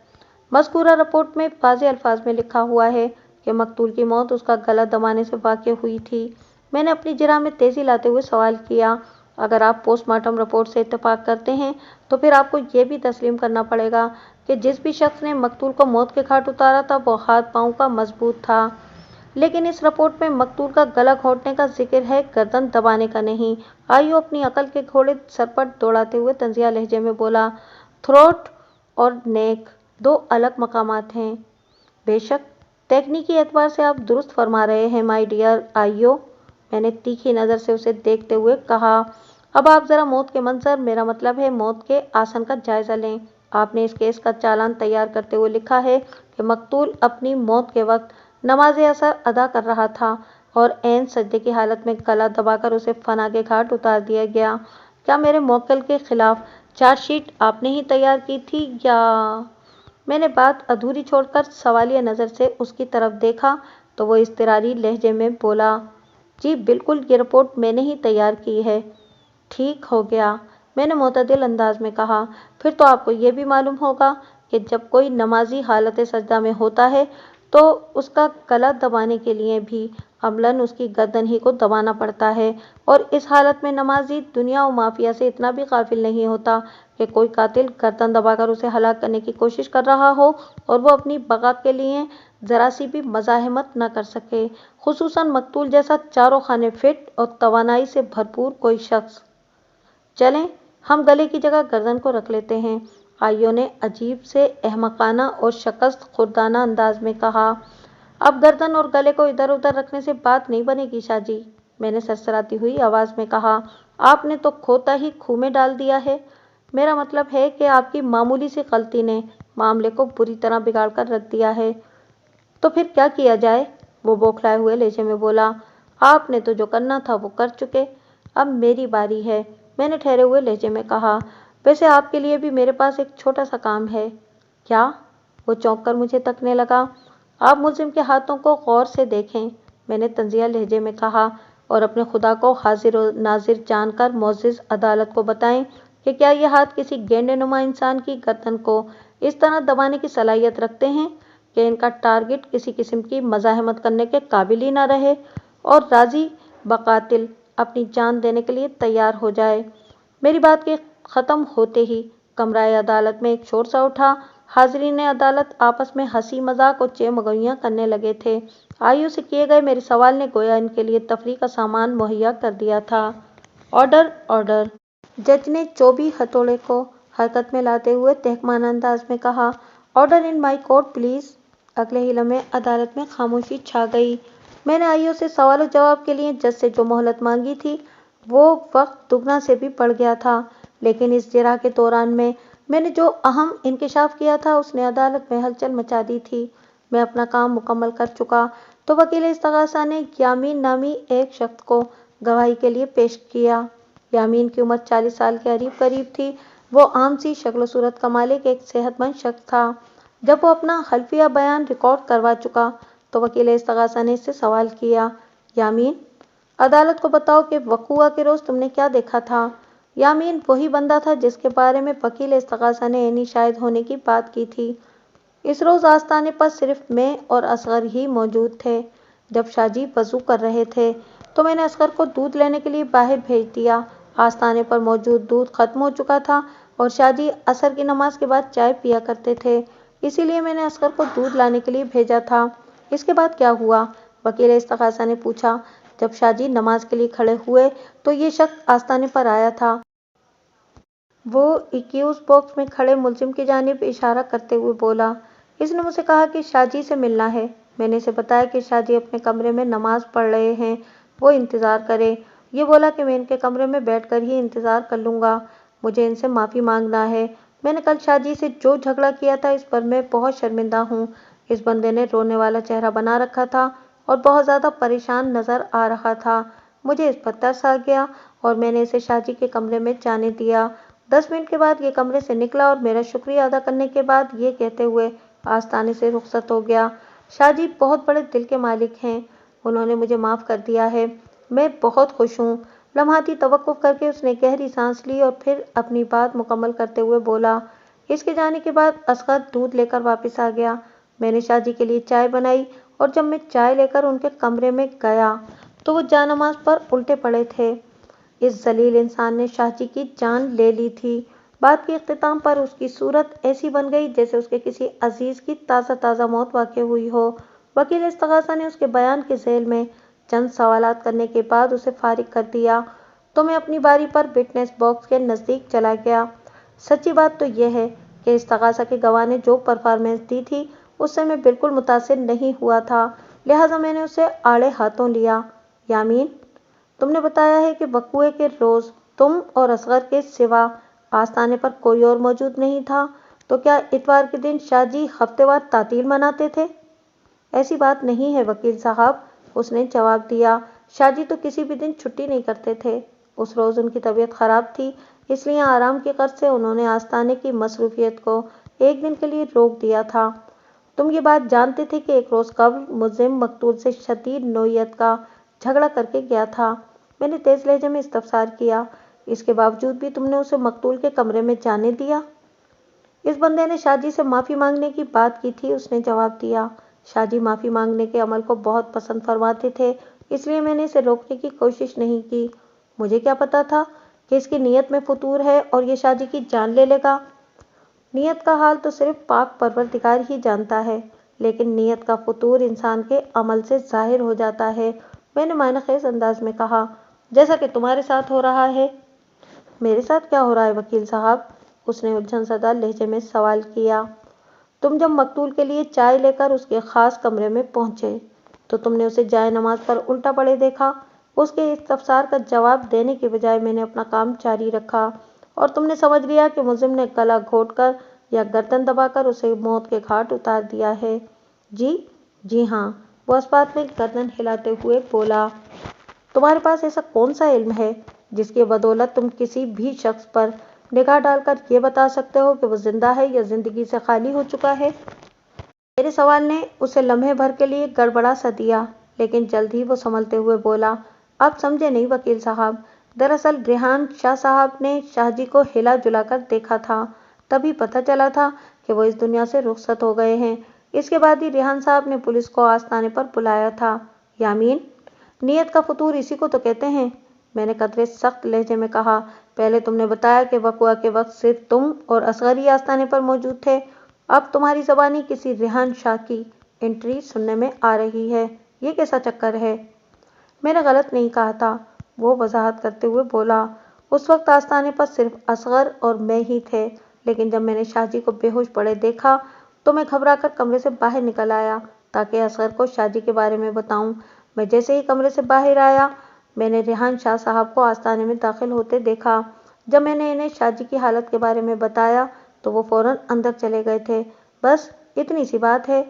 मज़कूरा रिपोर्ट में वाज़ेह अल्फाज में लिखा हुआ है कि मकतूल की मौत उसका गला दबाने से वाक़ई हुई थी। मैंने अपनी जिरा में तेज़ी लाते हुए सवाल किया, अगर आप पोस्टमार्टम रिपोर्ट से इत्तेफाक करते हैं तो फिर आपको ये भी तस्लीम करना पड़ेगा कि जिस भी शख्स ने मकतूल को मौत के घाट उतारा था वो हाथ पाँव का मजबूत था। लेकिन इस रिपोर्ट में मकतूल का गला घोंटने का जिक्र है, गर्दन दबाने का नहीं। आइयो अपनी अकल के घोड़े सर पर दौड़ाते हुए तंजिया लहजे में बोला, थ्रोट और नेक दो अलग मकामात हैं। बेशक, तकनीकी एतबार से आप दुरुस्त फरमा रहे हैं माय डियर आइयो, मैंने तीखी नज़र से उसे देखते हुए कहा। अब आप ज़रा मौत के मंजर, मेरा मतलब है मौत के आसन का जायज़ा लें। आपने इस केस का चालान तैयार करते हुए लिखा है कि मकतूल अपनी मौत के वक्त नमाज असर अदा कर रहा था और ऐन सजदे की हालत में गला दबाकर उसे फना के घाट उतार दिया गया। क्या मेरे मौक्किल के खिलाफ चार्जशीट आपने ही तैयार की थी या? मैंने बात अधूरी छोड़कर सवालिया नज़र से उसकी तरफ देखा तो वो इज़्तिरारी लहजे में बोला, जी बिल्कुल, ये रिपोर्ट मैंने ही तैयार की है। ठीक हो गया, मैंने मोतदिल अंदाज में कहा। फिर तो आपको ये भी मालूम होगा कि کہ جب کوئی نمازی حالت سجدہ میں ہوتا ہے تو اس کا گلا دبانے کے لیے بھی عملاً اس کی گردن ہی کو دبانا پڑتا ہے، اور اس حالت میں نمازی دنیا و مافیا سے اتنا بھی غافل نہیں ہوتا کہ کوئی قاتل گردن دبا کر اسے ہلاک کرنے کی کوشش کر رہا ہو اور وہ اپنی بقا کے لیے ذرا سی بھی مزاحمت نہ کر سکے، خصوصاً مقتول جیسا چاروں خانے فٹ اور توانائی سے بھرپور کوئی شخص۔ چلیں ہم گلے کی جگہ گردن کو رکھ لیتے ہیں، آئیو نے عجیب سے احمقانہ اور شکست خوردانہ انداز میں کہا۔ اب گردن اور گلے کو ادھر ادھر رکھنے سے بات نہیں بنے گی شاہ جی، میں نے سرسراتی ہوئی آواز میں کہا، آپ نے تو کھوتا ہی کھو میں ڈال دیا ہے، میرا مطلب ہے کہ آپ کی معمولی سی غلطی نے معاملے کو بری طرح بگاڑ کر رکھ دیا ہے۔ تو پھر کیا کیا جائے؟ وہ بوکھلائے ہوئے لہجے میں بولا۔ آپ نے تو جو کرنا تھا وہ کر چکے، اب میری باری ہے، میں نے ٹھہرے ہوئے لہجے میں کہا۔ ویسے آپ کے لیے بھی میرے پاس ایک چھوٹا سا کام ہے۔ کیا؟ وہ چونک کر مجھے تکنے لگا۔ آپ ملزم کے ہاتھوں کو غور سے دیکھیں، میں نے طنزیہ لہجے میں کہا، اور اپنے خدا کو حاضر و ناظر جان کر معزز عدالت کو بتائیں کہ کیا یہ ہاتھ کسی گینڈے نما انسان کی گردن کو اس طرح دبانے کی صلاحیت رکھتے ہیں کہ ان کا ٹارگٹ کسی قسم کی مزاحمت کرنے کے قابل ہی نہ رہے اور راضی بقاتل اپنی جان دینے کے لیے تیار ہو جائے۔ میری بات کے ختم ہوتے ہی کمرہ عدالت میں ایک شور سا اٹھا، حاضرین عدالت آپس میں ہنسی مذاق اور چیمگوئیاں کرنے لگے تھے۔ آئیو سے کیے گئے میرے سوال نے گویا ان کے لیے تفریح کا سامان مہیا کر دیا تھا۔ Order order! جج نے چوبی ہتھوڑے کو حرکت میں لاتے ہوئے تحقیرانہ انداز میں کہا۔ Order in my court please! اگلے ہی لمحے عدالت میں خاموشی چھا گئی۔ میں نے آئیو سے سوال و جواب کے لیے جج سے جو مہلت مانگی تھی وہ وقت دگنا سے بھی بڑھ گیا تھا، لیکن اس جرح کے دوران میں نے جو اہم انکشاف کیا تھا اس نے عدالت میں ہلچل مچا دی تھی۔ میں اپنا کام مکمل کر چکا تو وکیل استغاثہ نے یامین نامی ایک شخص کو گواہی کے لیے پیش کیا۔ یامین کی عمر 40 سال کے قریب تھی، وہ عام سی شکل و صورت کا مالک ایک صحت مند شخص تھا۔ جب وہ اپنا حلفیہ بیان ریکارڈ کروا چکا تو وکیل استغاثہ نے اس سے سوال کیا، یامین، عدالت کو بتاؤ کہ وقوعہ کے روز تم نے کیا دیکھا تھا؟ یامین وہی بندہ تھا جس کے بارے میں وکیل استغاثہ نے عینی شاہد ہونے کی بات کی تھی۔ اس روز آستانے پر صرف میں اور اصغر ہی موجود تھے۔ جب شاہ جی وضو کر رہے تھے تو میں نے اصغر کو دودھ لینے کے لیے باہر بھیج دیا۔ آستانے پر موجود دودھ ختم ہو چکا تھا اور شاہ جی عصر کی نماز کے بعد چائے پیا کرتے تھے، اسی لیے میں نے اصغر کو دودھ لانے کے لیے بھیجا تھا۔ اس کے بعد کیا ہوا؟ وکیل استغاثہ نے پوچھا۔ جب شاہ جی نماز کے لیے کھڑے ہوئے تو یہ شخص آستانے پر آیا تھا۔ وہ ایکیوز باکس میں کھڑے ملزم کی جانب اشارہ کرتے ہوئے بولا، اس نے مجھ سے کہا کہ شاہ جی سے ملنا ہے۔ میں نے اسے بتایا کہ شاہ جی اپنے کمرے میں نماز پڑھ رہے ہیں، وہ انتظار کرے۔ یہ بولا کہ میں ان کے کمرے میں بیٹھ کر ہی انتظار کر لوں گا، مجھے ان سے معافی مانگنا ہے۔ میں نے کل شاہ جی سے جو جھگڑا کیا تھا اس پر میں بہت شرمندہ ہوں۔ اس بندے نے رونے والا چہرہ بنا رکھا تھا اور بہت زیادہ پریشان نظر آ رہا تھا۔ مجھے اس پر ترس آ گیا اور میں نے اسے شاہ جی کے کمرے میں جانے دیا۔ 10 منٹ کے بعد یہ کمرے سے نکلا اور میرا شکریہ ادا کرنے کے بعد یہ کہتے ہوئے آستانے سے رخصت ہو گیا، شاہ جی بہت بڑے دل کے مالک ہیں، انہوں نے مجھے معاف کر دیا ہے، میں بہت خوش ہوں۔ لمحاتی توقف کر کے اس نے گہری سانس لی اور پھر اپنی بات مکمل کرتے ہوئے بولا، اس کے جانے کے بعد اصغر دودھ لے کر واپس آ گیا۔ میں نے شاہ جی کے لیے چائے بنائی اور جب میں چائے لے کر ان کے کمرے میں گیا تو وہ جانماز پر الٹے پڑے تھے۔ اس ذلیل انسان نے شاہ جی کی جان لے لی تھی۔ بات کے اختتام پر اس کی صورت ایسی بن گئی جیسے اس کے کسی عزیز کی تازہ تازہ موت واقع ہوئی ہو۔ وکیل استغاثہ نے اس کے بیان کے ذیل میں چند سوالات کرنے کے بعد اسے فارغ کر دیا تو میں اپنی باری پر وٹنس باکس کے نزدیک چلا گیا۔ سچی بات تو یہ ہے کہ استغاثہ کے گواہ نے جو پرفارمنس دی تھی اس سے میں بالکل متاثر نہیں ہوا تھا، لہٰذا میں نے اسے آڑے ہاتھوں لیا۔ یامین، تم نے بتایا ہے کہ وقوعے کے روز تم اور اصغر کے سوا آستانے پر کوئی اور موجود نہیں تھا، تو کیا اتوار کے دن شاہ جی ہفتے وار تعطیل مناتے تھے؟ ایسی بات نہیں ہے وکیل صاحب، اس نے جواب دیا، شاہ جی تو کسی بھی دن چھٹی نہیں کرتے تھے۔ اس روز ان کی طبیعت خراب تھی، اس لیے آرام کی غرض سے انہوں نے آستانے کی مصروفیت کو ایک دن کے لیے روک دیا تھا۔ تم یہ بات جانتے تھے کہ ایک روز قبل ملزم مقتول سے شدید نوعیت کا جھگڑا کر کے گیا تھا؟ میں نے تیز لہجے میں استفسار کیا۔ اس کے باوجود بھی تم نے اسے مقتول کے کمرے میں جانے دیا؟ इस बंदे ने शाहजी से माफ़ी मांगने की बात की थी, उसने जवाब दिया। शाहजी माफ़ी मांगने के अमल को बहुत पसंद फरमाते थे, इसलिए मैंने इसे रोकने की कोशिश नहीं की। मुझे क्या पता था कि इसकी नीयत में फतूर है और ये शाहजी की जान ले लेगा। नीयत का हाल तो सिर्फ पाक परवरदिगार ही जानता है, लेकिन नीयत का फतूर इंसान के अमल से जाहिर हो जाता है। मैंने मायनेखेज अंदाज में कहा, जैसा कि तुम्हारे साथ हो रहा है। मेरे साथ क्या हो रहा है वकील साहब? उसने उलझन सदा लहजे में सवाल किया। तुम जब मकतूल के लिए चाय लेकर उसके खास कमरे में पहुंचे तो तुमने उसे जाए नमाज पर उल्टा पड़े देखा। उसके इस्तफसार का जवाब देने के बजाय मैंने अपना काम जारी रखा और तुमने समझ लिया कि मुलजिम ने गला घोंटकर या गर्दन दबाकर उसे मौत के घाट उतार दिया है। जी हाँ, वो इस बात में गर्दन हिलाते हुए बोला। तुम्हारे पास ऐसा कौन सा इल्म है जिसकी बदौलत तुम किसी भी शख्स पर निगाह डालकर ये बता सकते हो कि वो जिंदा है या जिंदगी से खाली हो चुका है? मेरे सवाल ने उसे लम्हे भर के लिए गड़बड़ा सा दिया, लेकिन जल्द ही वो संभलते हुए बोला, आप समझे नहीं वकील साहब। दरअसल रेहान शाह साहब ने शाहजी को हिला जुलाकर देखा था, तभी पता चला था कि वो इस दुनिया से रुखसत हो गए हैं। इसके बाद ही रेहान साहब ने पुलिस को आस्ताने पर बुलाया था। यामीन, नीयत का फतूर इसी को तो कहते हैं, मैंने कदरे सख्त लहजे में कहा। पहले तुमने बताया कि वक़्वा के वक्त सिर्फ तुम और असगर ही आस्ताने पर मौजूद थे, अब तुम्हारी ज़बानी किसी रेहान शाह की एंट्री सुनने में आ रही है। ये कैसा चक्कर है? मैंने गलत नहीं कहा था, वो वजाहत करते हुए बोला। उस वक्त आस्ताने पर सिर्फ असगर और मैं ही थे, लेकिन जब मैंने शाहजी को बेहोश पड़े देखा तो मैं घबराकर कमरे से बाहर निकल आया ताकि असगर को शाहजी के बारे में बताऊं। मैं जैसे ही कमरे से बाहर आया, मैंने रेहान शाह साहब को आस्ताने में दाखिल होते देखा। जब मैंने इन्हें शाहजी की हालत के बारे में बताया तो वो फौरन अंदर चले गए थे। बस इतनी सी बात है।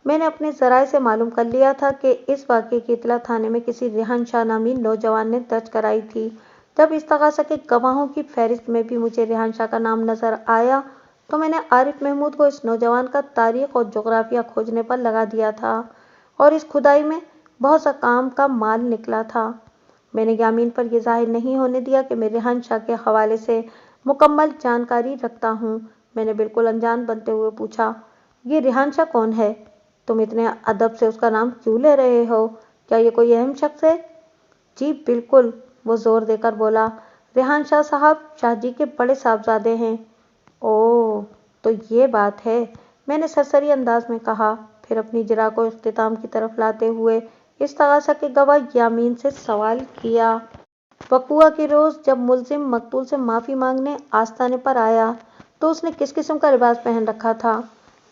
मैंने अपने ज़राए से मालूम कर लिया था कि इस वाक़ये की इतला थाने में किसी रेहान शाह नामी नौजवान ने दर्ज कराई थी। जब इस्तग़ासा के गवाहों की फहरिस्त में भी मुझे रेहान शाह का नाम नज़र आया तो मैंने आरिफ महमूद को इस नौजवान का तारीख़ और जोग्राफिया खोजने पर लगा दिया था और इस खुदाई में बहुत सा काम का माल निकला था। मैंने यामीन पर यह ज़ाहिर नहीं होने दिया कि मैं रेहान शाह के हवाले से मुकम्मल जानकारी रखता हूँ। मैंने बिल्कुल अनजान बनते हुए पूछा, ये रेहान शाह कौन है? तुम इतने अदब से उसका नाम क्यों ले रहे हो? क्या ये कोई अहम शख्स है? जी बिल्कुल, वो ज़ोर देकर बोला। रेहान शाह साहब शाहजी के बड़े साहबजादे हैं। ओह, तो ये बात है, मैंने सरसरी अंदाज में कहा, फिर अपनी जरा को इख्तिताम की तरफ लाते हुए इस्तग़ासा के गवाह यामीन से सवाल किया। वक़ुआ के रोज़ जब मुलजिम मकतूल से माफ़ी मांगने आस्ताने पर आया तो उसने किस किस्म का लिबास पहन रखा था?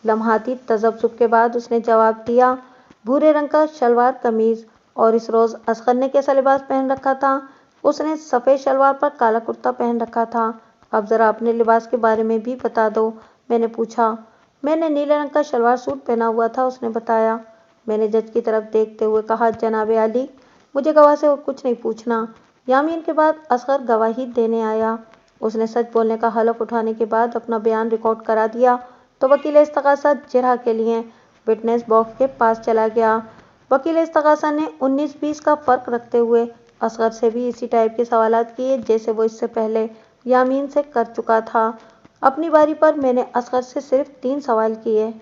लम्हाती तज़ब्ज़ुब के बाद उसने जवाब दिया, भूरे रंग का शलवार कमीज़। और इस रोज़ असगर ने कैसा लिबास पहन रखा था? उसने सफ़ेद शलवार पर काला कुर्ता पहन रखा था। अब ज़रा अपने लिबास के बारे में भी बता दो, मैंने पूछा। मैंने नीले रंग का शलवार सूट पहना हुआ था, उसने बताया। मैंने जज की तरफ देखते हुए कहा, जनाबे आली, मुझे गवाह से और कुछ नहीं पूछना। यामीन के बाद असगर गवाही देने आया। उसने सच बोलने का हलफ उठाने के बाद अपना बयान रिकॉर्ड करा दिया तो वकील इस्तग़ासा जिरह के लिए विटनेस बॉक्स के पास चला गया। वकील इस्तग़ासा ने 19-20 का फ़र्क रखते हुए असगर से भी इसी टाइप के सवालात किए जैसे वो इससे पहले यामीन से कर चुका था। अपनी बारी पर मैंने असगर से सिर्फ 3 सवाल किए।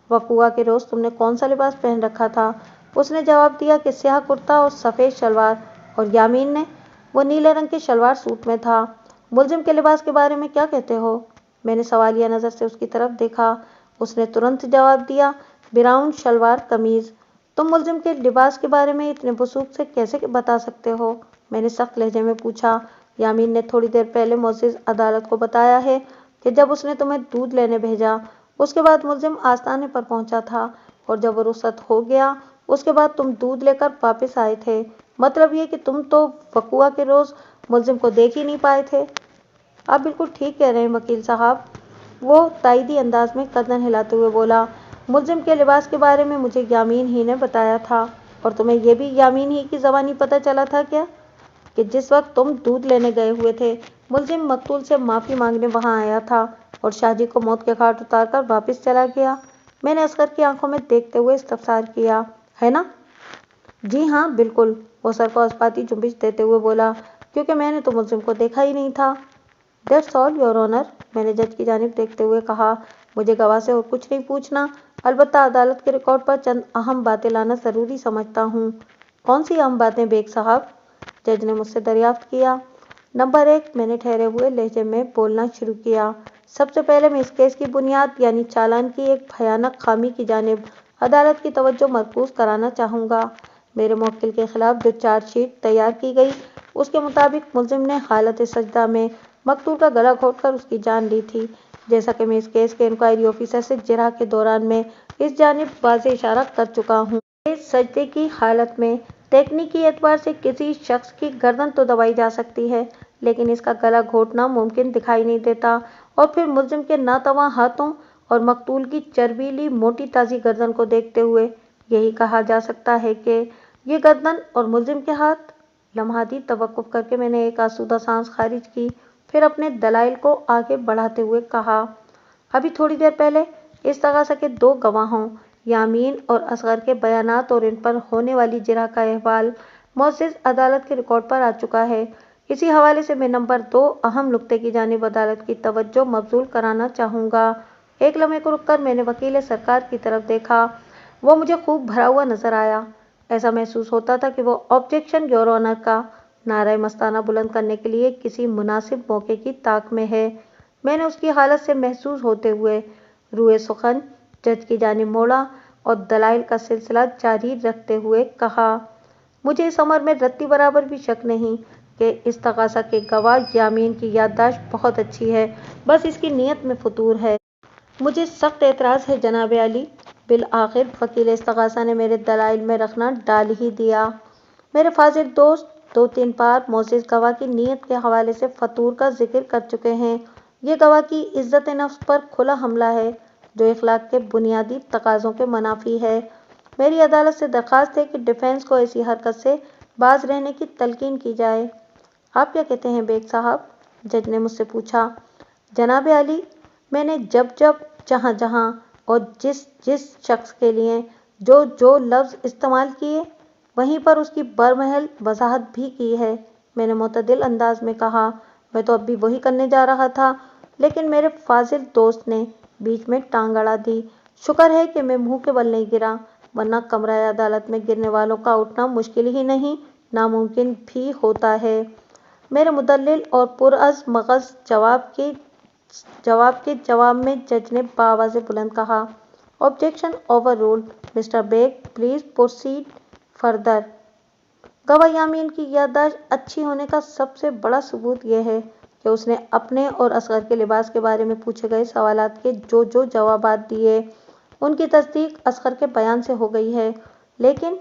वक़ुआ के रोज़ तुमने कौन सा लिबास पहन रखा था? उसने जवाब दिया कि स्याह कुर्ता और सफ़ेद शलवार। और यामीन ने? वो नीले रंग के शलवार सूट में था। मुलजिम के लिबास के बारे में क्या कहते हो? मैंने सवालिया नज़र से उसकी तरफ देखा। उसने तुरंत जवाब दिया, ब्राउन शलवार कमीज़। तुम मुलजिम के लिबास के बारे में इतने वसूख से कैसे बता सकते हो? मैंने सख्त लहजे में पूछा। यामीन ने थोड़ी देर पहले मोअज़्ज़िज़ अदालत को बताया है कि जब उसने तुम्हें दूध लेने भेजा उसके बाद मुलजिम आस्ताने पर पहुंचा था और जब वो रुखसत हो गया उसके बाद तुम दूध लेकर वापस आए थे। मतलब ये कि तुम तो वक़ुआ के रोज़ मुलजिम को देख ही नहीं पाए थे। आप बिल्कुल ठीक कह रहे हैं वकील साहब, वो तायदी अंदाज में गर्दन हिलाते हुए बोला। मुलजिम के लिबास के बारे में मुझे यामीन ही ने बताया था। और तुम्हें यह भी यामीन ही की ज़बानी पता चला था क्या कि जिस वक्त तुम दूध लेने गए हुए थे मुलजिम मकतूल से माफ़ी मांगने वहाँ आया था और शाहजी को मौत के घाट उतार कर वापस चला गया? मैंने असगर की आंखों में देखते हुए इस्तफसार किया। है ना? जी हाँ बिल्कुल, वो सर को इस्पाती जुम्बिश देते हुए बोला, क्योंकि मैंने तो मुलजिम को देखा ही नहीं था। دیٹس آل یور آنر، میں نے جج کی جانب دیکھتے ہوئے کہا۔ مجھے گواہ سے اور کچھ نہیں پوچھنا، البتہ عدالت کے ریکارڈ پر چند اہم باتیں لانا ضروری سمجھتا ہوں۔ کون سی اہم باتیں بیگ صاحب؟ جج نے مجھ سے دریافت کیا۔ نمبر 1، میں نے ٹھہرے ہوئے لہجے میں بولنا شروع کیا۔ سب سے پہلے میں اس کیس کی بنیاد یعنی چالان کی ایک بھیانک خامی کی جانب عدالت کی توجہ مرکوز کرانا چاہوں گا۔ میرے موکل کے خلاف جو چارج شیٹ تیار کی گئی اس کے مطابق ملزم نے حالت سجدہ میں مقتول کا گلا گھونٹ کر اس کی جان لی تھی۔ جیسا کہ میں اس کیس کے انکوائری آفیسر سے جرح کے دوران میں اس جانب واضح اشارہ کر چکا ہوں کہ سجدے کی حالت میں تکنیکی اعتبار سے کسی شخص کی گردن تو دبائی جا سکتی ہے، لیکن اس کا گلا گھونٹنا ممکن دکھائی نہیں دیتا، اور پھر ملزم کے ناتواں ہاتھوں اور مقتول کی چربیلی موٹی تازی گردن کو دیکھتے ہوئے یہی کہا جا سکتا ہے کہ یہ گردن اور ملزم کے ہاتھ۔ لمحاتی توقف کر کے میں نے ایک آسودہ سانس خارج کی، پھر اپنے دلائل کو آگے بڑھاتے ہوئے کہا، ابھی تھوڑی دیر پہلے استغاثہ کے 2 گواہوں یامین اور اصغر کے بیانات اور ان پر ہونے والی جرح کا احوال معزز عدالت کے ریکارڈ پر آ چکا ہے۔ اسی حوالے سے میں نمبر 2 اہم نکتے کی جانب عدالت کی توجہ مبذول کرانا چاہوں گا۔ ایک لمحے کو رک کر میں نے وکیل سرکار کی طرف دیکھا۔ وہ مجھے خوب بھرا ہوا نظر آیا۔ ایسا محسوس ہوتا تھا کہ وہ آبجیکشن یور آنر کا نعرہ مستانہ بلند کرنے کے لیے کسی مناسب موقع کی طاق میں ہے۔ میں نے اس کی حالت سے محظوظ ہوتے ہوئے روئے سخن جج کی جانب موڑا اور دلائل کا سلسلہ جاری رکھتے ہوئے کہا، مجھے اس امر میں رتی برابر بھی شک نہیں کہ استغاثہ کے گواہ یامین کی یادداشت بہت اچھی ہے، بس اس کی نیت میں فتور ہے۔ مجھے سخت اعتراض ہے جناب عالی۔ بالآخر وکیل استغاثہ نے میرے دلائل میں رکھنا ڈال ہی دیا۔ میرے فاضل دوست 2-3 بار معزز گواہ کی نیت کے حوالے سے فتور کا ذکر کر چکے ہیں۔ یہ گواہ کی عزت نفس پر کھلا حملہ ہے جو اخلاق کے بنیادی تقاضوں کے منافی ہے۔ میری عدالت سے درخواست ہے کہ ڈیفینس کو ایسی حرکت سے باز رہنے کی تلقین کی جائے۔ آپ کیا کہتے ہیں بیگ صاحب؟ جج نے مجھ سے پوچھا۔ جناب عالی، میں نے جب جہاں اور جس شخص کے لیے جو لفظ استعمال کیے وہیں پر اس کی برمحل وضاحت بھی کی ہے، میں نے معتدل انداز میں کہا۔ میں تو اب بھی وہی کرنے جا رہا تھا، لیکن میرے فاضل دوست نے بیچ میں ٹانگ اڑا دی۔ شکر ہے کہ میں منہ کے بل نہیں گرا، ورنہ کمرہ عدالت میں گرنے والوں کا اٹھنا مشکل ہی نہیں ناممکن بھی ہوتا ہے۔ میرے مدلل اور پرعز مغز جواب کے جواب میں جج نے بآواز بلند کہا، objection overruled. Mr Baig please proceed further. گواہ یامین کی یادداشت اچھی ہونے کا سب سے بڑا ثبوت یہ ہے کہ اس نے اپنے اور اصغر کے لباس کے بارے میں پوچھے گئے سوالات کے جو جوابات دیے ان کی تصدیق اصغر کے بیان سے ہو گئی ہے۔ لیکن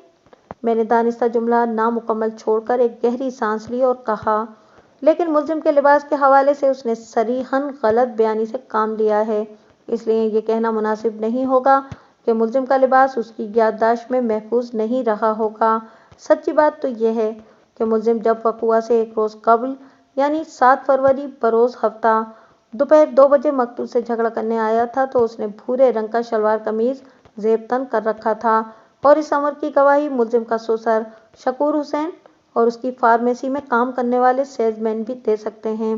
میں نے دانستہ جملہ نامکمل چھوڑ کر ایک گہری سانس لی اور کہا، لیکن ملزم کے لباس کے حوالے سے اس نے صریحاً غلط بیانی سے کام لیا ہے، اس لیے یہ کہنا مناسب نہیں ہوگا کہ ملزم کا لباس اس کی یادداشت میں محفوظ نہیں رہا ہوگا۔ سچی بات تو یہ ہے کہ ملزم جب وقوعہ سے ایک روز قبل یعنی 7 فروری بروز ہفتہ دوپہر 2 بجے مقتول سے جھگڑا کرنے آیا تھا تو اس نے بھورے رنگ کا شلوار قمیض زیب تن کر رکھا تھا، اور اس امر کی گواہی ملزم کا سسر شکور حسین اور اس کی فارمیسی میں کام کرنے والے سیلز مین بھی دے سکتے ہیں،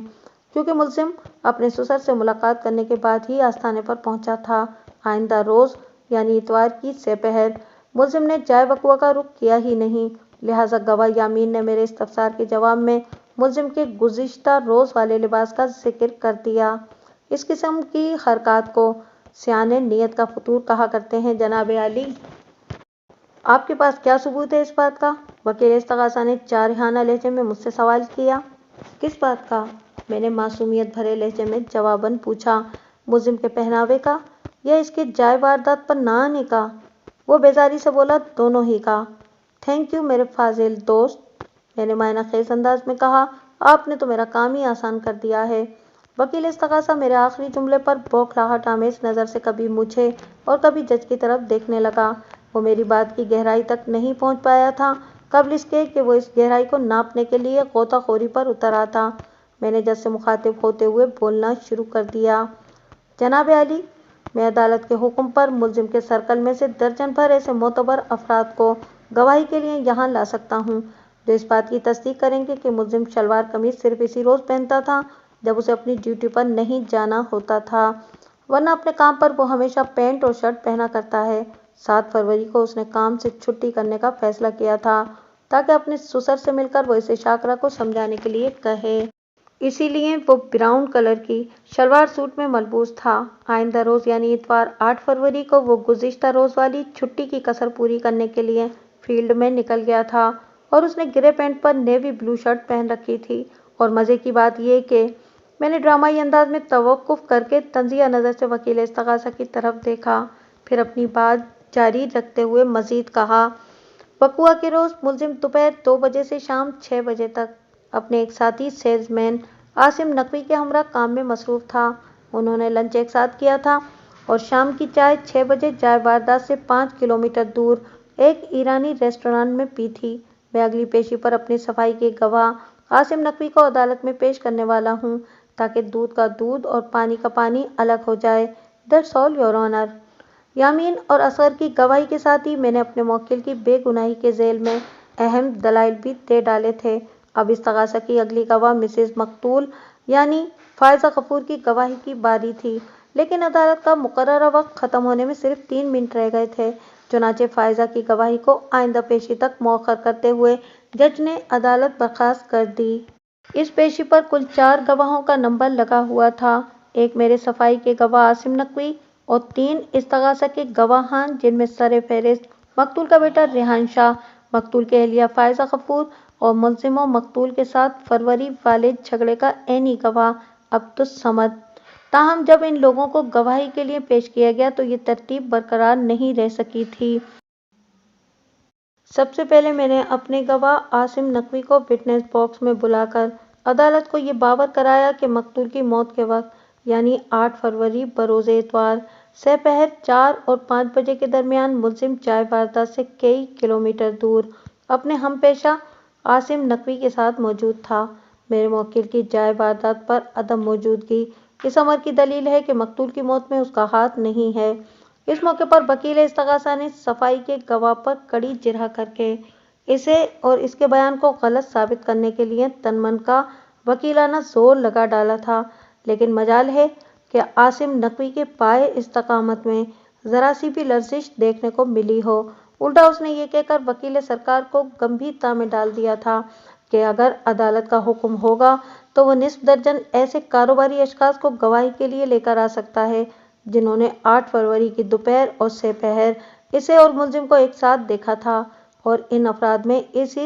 کیونکہ ملزم اپنے سسر سے ملاقات کرنے کے بعد ہی آستانے پر پہنچا تھا۔ آئندہ روز یعنی اتوار کی سہ پہر ملزم نے جائے وقوعہ کا رخ کیا ہی نہیں، لہٰذا گواہ یامین نے میرے استفسار کے جواب میں ملزم کے گزشتہ روز والے لباس کا ذکر کر دیا۔ اس قسم کی حرکات کو صیانِ نیت کا فتور کہا کرتے ہیں جناب عالی۔ آپ کے پاس کیا ثبوت ہے اس بات کا؟ وکیل استغاثہ نے جارحانہ لہجے میں مجھ سے سوال کیا۔ کس بات کا؟ میں نے معصومیت بھرے لہجے میں جواباً پوچھا۔ ملزم کے پہناوے کا یا اس کے جائے واردات پر نہ آنے کا؟ وہ بیزاری سے بولا، دونوں ہی کا۔ تھینک یو میرے فاضل دوست، میں نے معنی خیز انداز میں کہا، آپ نے تو میرا کام ہی آسان کر دیا ہے۔ وکیل استغاثہ میرے آخری جملے پر بوکھلاہٹ آمیز نظر سے کبھی مجھے اور کبھی جج کی طرف دیکھنے لگا۔ وہ میری بات کی گہرائی تک نہیں پہنچ پایا تھا قبل اس کے کہ وہ اس گہرائی کو ناپنے کے لیے غوطہ خوری پر اتر آتا۔ میں نے جج سے مخاطب ہوتے ہوئے بولنا شروع کر دیا، جناب عالی، میں عدالت کے حکم پر ملزم کے سرکل میں سے درجن بھر ایسے معتبر افراد کو گواہی کے لیے یہاں لا سکتا ہوں جو اس بات کی تصدیق کریں گے کہ ملزم شلوار قمیض صرف اسی روز پہنتا تھا جب اسے اپنی ڈیوٹی پر نہیں جانا ہوتا تھا، ورنہ اپنے کام پر وہ ہمیشہ پینٹ اور شرٹ پہنا کرتا ہے۔ 7 فروری کو اس نے کام سے چھٹی کرنے کا فیصلہ کیا تھا تاکہ اپنے سسر سے مل کر وہ اسے شاکرا کو سمجھانے کے لیے کہے۔ اسی لیے وہ براؤن کلر کی شلوار سوٹ میں ملبوس تھا۔ آئندہ روز یعنی اتوار 8 فروری کو وہ گزشتہ روز والی چھٹی کی کسر پوری کرنے کے لیے فیلڈ میں نکل گیا تھا اور اس نے گرے پینٹ پر نیوی بلو شرٹ پہن رکھی تھی۔ اور مزے کی بات یہ کہ میں نے ڈرامائی انداز میں توقف کر کے طنزیہ نظر سے وکیل استغاثہ کی طرف دیکھا، پھر اپنی بات جاری رکھتے ہوئے مزید کہا، وقوع کے روز ملزم دوپہر 2 بجے سے شام 6 بجے تک اپنے ایک ساتھی سیلز مین عاصم نقوی کے ہمراہ کام میں مصروف تھا۔ انہوں نے لنچ ایک ساتھ کیا تھا اور شام کی چائے 6 بجے جائے واردات سے 5 کلومیٹر دور ایک ایرانی ریسٹورانٹ میں پی تھی۔ میں اگلی پیشی پر اپنی صفائی کے گواہ عاصم نقوی کو عدالت میں پیش کرنے والا ہوں تاکہ دودھ کا دودھ اور پانی کا پانی الگ ہو جائے۔ That's all your owner. Yamin اور اصغر کی گواہی کے ساتھ ہی میں نے اپنے موکل کی بے گناہی کے ذیل میں اہم دلائل بھی دے ڈالے تھے۔ اب استغاثہ کی اگلی گواہ مسز مقتول یعنی فائزہ غفور کی گواہی کی باری تھی، لیکن عدالت کا مقررہ وقت ختم ہونے میں صرف 3 منٹ رہ گئے تھے، چنانچہ فائزہ کی گواہی کو آئندہ پیشی تک مؤخر کرتے ہوئے جج نے عدالت برخاست کر دی۔ اس پیشی پر کل 4 گواہوں کا نمبر لگا ہوا تھا، ایک میرے صفائی کے گواہ عاصم نقوی اور 3 استغاثہ کے گواہان جن میں سر فہرست مقتول کا بیٹا ریحان شاہ، مقتول کی اہلیہ فائزہ غفور اور ملزم و مقتول کے 7 فروری والے جھگڑے کا عینی گواہ عبدالصمد۔ تاہم جب ان لوگوں کو گواہی کے لیے پیش کیا گیا تو یہ ترتیب برقرار نہیں رہ سکی تھی۔ سب سے پہلے میں نے اپنے گواہ عاصم نقوی کو وٹنس باکس میں بلا کر عدالت کو یہ باور کرایا کہ مقتول کی موت کے وقت یعنی 8 فروری بروز اتوار سہ پہر 4 اور 5 بجے کے درمیان ملزم جائے واردات سے کئی کلومیٹر دور اپنے ہم پیشہ عاصم نقوی کے ساتھ موجود تھا۔ میرے موکل کی جائے واردات پر عدم موجودگی اس امر کی دلیل ہے کہ مقتول کی موت میں اس کا ہاتھ نہیں ہے۔ اس موقع پر وکیل استغاثہ نے صفائی کے گواہ پر کڑی جرح کر کے اسے اور اس کے بیان کو غلط ثابت کرنے کے لیے تن من کا وکیلانہ زور لگا ڈالا تھا، لیکن مجال ہے کہ عاصم نقوی کے پائے استقامت میں ذرا سی بھی لرزش دیکھنے کو ملی ہو۔ الٹا اس نے یہ کہہ کر وکیل سرکار کو گمبھیرتا میں ڈال دیا تھا کہ اگر عدالت کا حکم ہوگا تو وہ نصف درجن ایسے کاروباری اشخاص کو گواہی کے لیے لے کر آ سکتا ہے جنہوں نے 8 فروری کی دوپہر اور سہ پہر اسے اور ملزم کو ایک ساتھ دیکھا تھا، اور ان افراد میں اس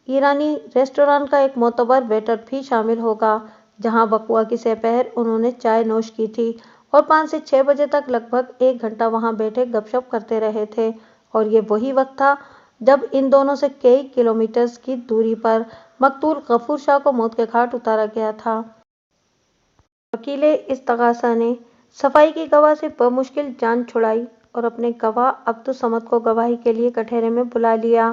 ایرانی ریسٹورانٹ کا ایک معتبر ویٹر بھی شامل ہوگا جہاں وقوع کی سہ پہر انہوں نے چائے نوش کی تھی اور 5 سے 6 بجے تک لگ بھگ 1 گھنٹہ وہاں بیٹھے گپ شپ کرتے رہے تھے، اور یہ وہی وقت تھا جب ان دونوں سے کئی کلومیٹرز کی دوری پر مقتول غفور شاہ کو موت کے گھاٹ اتارا گیا تھا۔ وکیل استغاثہ نے صفائی کی گواہ سے بمشکل جان چھڑائی اور اپنے گواہ عبدالصمد کو گواہی کے لیے کٹہرے میں بلا لیا۔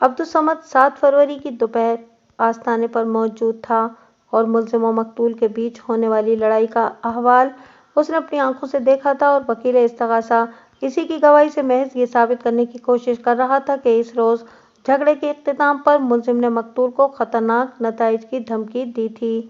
عبدالصمد 7 فروری کی دوپہر آستانے پر موجود تھا اور ملزم و مقتول کے بیچ ہونے والی لڑائی کا احوال اس نے اپنی آنکھوں سے دیکھا تھا، اور وکیل استغاثہ اسی کی گواہی سے محض یہ ثابت کرنے کی کوشش کر رہا تھا کہ اس روز جھگڑے کے اختتام پر ملزم نے مقتول کو خطرناک نتائج کی دھمکی دی تھی۔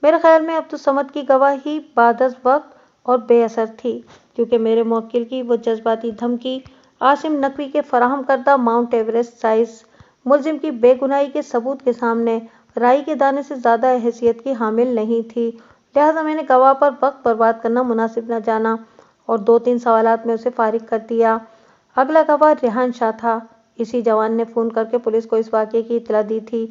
میرے خیال میں عبدالصمد کی گواہی بعد از وقت اور بے اثر تھی، کیونکہ میرے موکل کی وہ جذباتی دھمکی عاصم نقوی کے فراہم کردہ ماؤنٹ ایوریسٹ سائز ملزم کی بے گناہی کے ثبوت کے سامنے رائی کے دانے سے زیادہ حیثیت کی حامل نہیں تھی، لہذا میں نے گواہ پر وقت برباد کرنا مناسب نہ جانا اور 2-3 سوالات میں اسے فارغ کر دیا۔ اگلا گواہ ریحان شاہ تھا۔ اسی جوان نے فون کر کے پولیس کو اس واقعے کی اطلاع دی تھی۔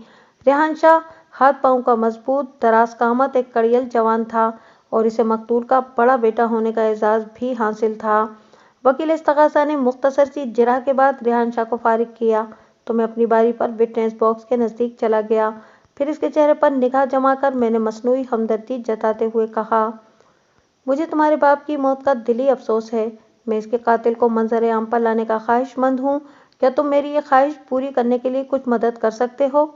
ریحان شاہ ہاتھ پاؤں کا مضبوط، دراز قامت، ایک کڑیل جوان تھا اور اسے مقتول کا بڑا بیٹا ہونے کا اعزاز بھی حاصل تھا۔ وکیل استغاثہ نے مختصر سی جرح کے بعد ریحان شاہ کو فارغ کیا تو میں اپنی باری پر وٹنس باکس کے نزدیک چلا گیا، پھر اس کے چہرے پر نگاہ جما کر میں نے مصنوعی ہمدردی جتاتے ہوئے کہا، مجھے تمہارے باپ کی موت کا دلی افسوس ہے، میں اس کے قاتل کو منظر عام پر لانے کا خواہش مند ہوں، کیا تم میری یہ خواہش پوری کرنے کے لیے کچھ مدد کر سکتے ہو؟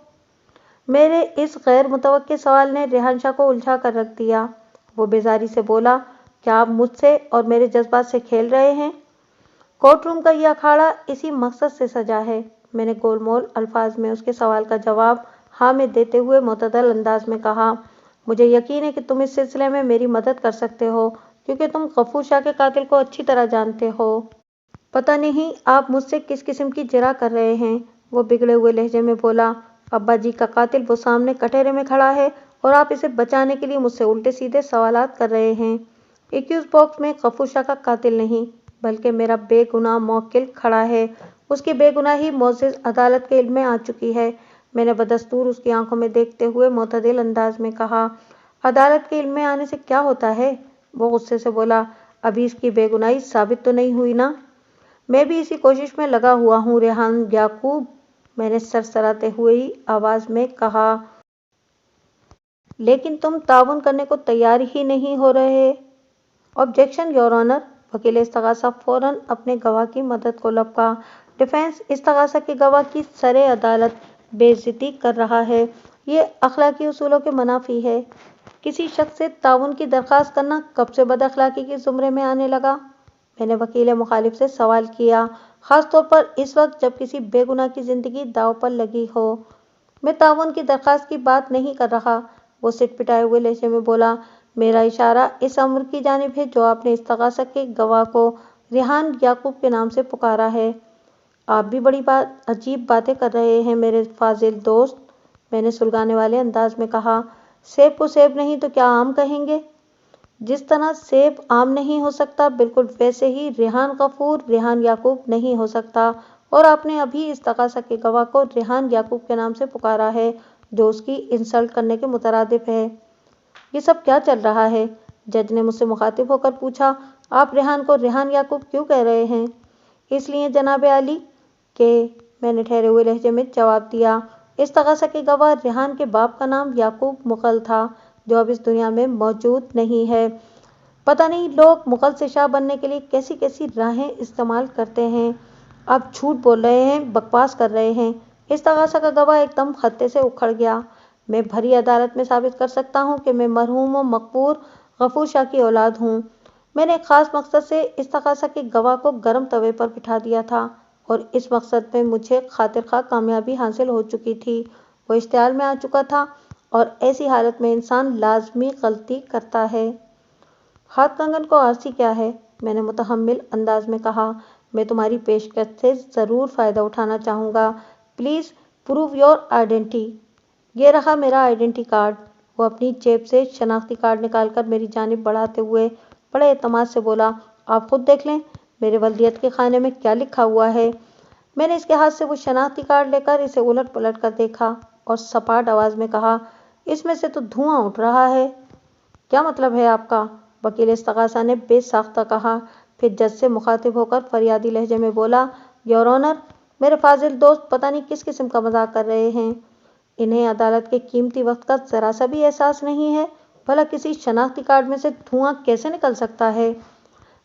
میرے اس غیر متوقع سوال نے ریحان شاہ کو الجھا کر رکھ دیا۔ وہ بیزاری سے بولا، کیا آپ مجھ سے اور میرے جذبات سے کھیل رہے ہیں؟ کورٹ روم کا یہ اکھاڑا اسی مقصد سے سجا ہے۔ میں نے گول مول الفاظ میں اس کے سوال کا جواب ہاں میں دیتے ہوئے معتدل انداز میں کہا، مجھے یقین ہے کہ تم اس سلسلے میں میری مدد کر سکتے ہو کیونکہ تم غفور شاہ کے قاتل کو اچھی طرح جانتے ہو۔ پتہ نہیں آپ مجھ سے کس قسم کی جرح کر رہے ہیں، وہ بگڑے ہوئے لہجے میں بولا۔ ابا جی کا قاتل وہ سامنے کٹہرے میں کھڑا ہے اور آپ اسے بچانے کے لیے مجھ سے الٹے سیدھے سوالات کر رہے ہیں۔ ایکیوز باکس میں غفور شاہ کا قاتل نہیں بلکہ میرا بے گناہ موکل کھڑا ہے۔ اس کی بے گناہی معزز عدالت کے علم میں آ چکی ہے۔ میں نے بدستور اس کی آنکھوں میں دیکھتے ہوئے معتدل انداز میں کہا، عدالت کے علم میں آنے سے کیا ہوتا ہے؟ وہ غصے سے بولا، ابھی اس کی بے گناہی ثابت تو نہیں ہوئی نا؟ میں بھی اسی کوشش میں لگا ہوا ہوں ریحان یعقوب، میں نے سرسراتے ہوئی آواز میں کہا۔ لیکن تم تعاون کرنے کو تیار ہی نہیں ہو رہے۔ آبجیکشن یور آنر، وکیل استغاثہ فوراً اپنے گواہ کی مدد کو لپکا۔ ڈیفینس استغاثہ کے گواہ کی سر عدالت بے عزتی کر رہا ہے، یہ اخلاقی اصولوں کے منافی ہے۔ کسی شخص سے تعاون کی درخواست کرنا کب سے بد اخلاقی کے زمرے میں آنے لگا؟ میں نے وکیل مخالف سے سوال کیا، خاص طور پر اس وقت جب کسی بے گناہ کی زندگی داؤ پر لگی ہو۔ میں تعاون کی درخواست کی بات نہیں کر رہا، وہ سٹ پٹائے ہوئے لہجے میں بولا۔ میرا اشارہ اس امر کی جانب ہے جو آپ نے استغاثہ کے گواہ کو ریحان یعقوب کے نام سے پکارا ہے۔ آپ بھی بڑی عجیب باتیں کر رہے ہیں میرے فاضل دوست، میں نے سلگانے والے انداز میں کہا۔ سیب کو سیب نہیں تو کیا آم کہیں گے؟ جس طرح سیب عام نہیں ہو سکتا بالکل ویسے ہی ریحان غفور ریحان یعقوب نہیں ہو سکتا، اور آپ نے ابھی استغاثہ کے گواہ کو ریحان یعقوب کے نام سے پکارا ہے جو اس کی انسلٹ کرنے کے مترادف ہے۔ یہ سب کیا چل رہا ہے؟ جج نے مجھ سے مخاطب ہو کر پوچھا۔ آپ ریحان کو ریحان یعقوب کیوں کہہ رہے ہیں؟ اس لیے جناب عالی کہ، میں نے ٹھہرے ہوئے لہجے میں جواب دیا، استغاثہ کے گواہ ریحان کے باپ کا نام یعقوب مغل تھا جو اب اس دنیا میں موجود نہیں ہے۔ پتہ نہیں لوگ مغل سے شاہ بننے کے لیے کیسی کیسی راہیں استعمال کرتے ہیں۔ آپ جھوٹ بول رہے ہیں، بکواس کر رہے ہیں۔ استغاثہ کا گواہ ایک دم خطے سے اکھڑ گیا۔ میں بھری عدالت میں ثابت کر سکتا ہوں کہ میں مرحوم و مقبور غفور شاہ کی اولاد ہوں۔ میں نے ایک خاص مقصد سے استغاثہ کے گواہ کو گرم توے پر بٹھا دیا تھا اور اس مقصد میں مجھے خاطر خواہ کامیابی حاصل ہو چکی تھی، وہ اشتعال میں آ چکا تھا، اور ایسی حالت میں انسان لازمی غلطی کرتا ہے۔ ہاتھ کنگن کو آرسی کیا ہے؟ میں نے متحمل انداز میں کہا۔ میں تمہاری پیشکش سے ضرور فائدہ اٹھانا چاہوں گا، پلیز پروو یور آئیڈینٹی۔ یہ رہا میرا آئیڈینٹی کارڈ۔ وہ اپنی جیب سے شناختی کارڈ نکال کر میری جانب بڑھاتے ہوئے بڑے اعتماد سے بولا، آپ خود دیکھ لیں میرے ولدیت کے خانے میں کیا لکھا ہوا ہے۔ میں نے اس کے ہاتھ سے وہ شناختی کارڈ لے کر اسے الٹ پلٹ کر دیکھا اور سپاٹ آواز میں کہا، اس میں سے تو دھواں اٹھ رہا ہے۔ کیا مطلب ہے آپ کا؟ وکیل استغاثہ نے بے ساختہ کہا، پھر جج سے مخاطب ہو کر فریادی لہجے میں بولا، یور آنر، میرے فاضل دوست پتہ نہیں کس قسم کا مذاق کر رہے ہیں۔ انہیں عدالت کے قیمتی وقت کا ذرا سا بھی احساس نہیں ہے؟ بھلا کسی شناختی کارڈ میں سے دھواں کیسے نکل سکتا ہے؟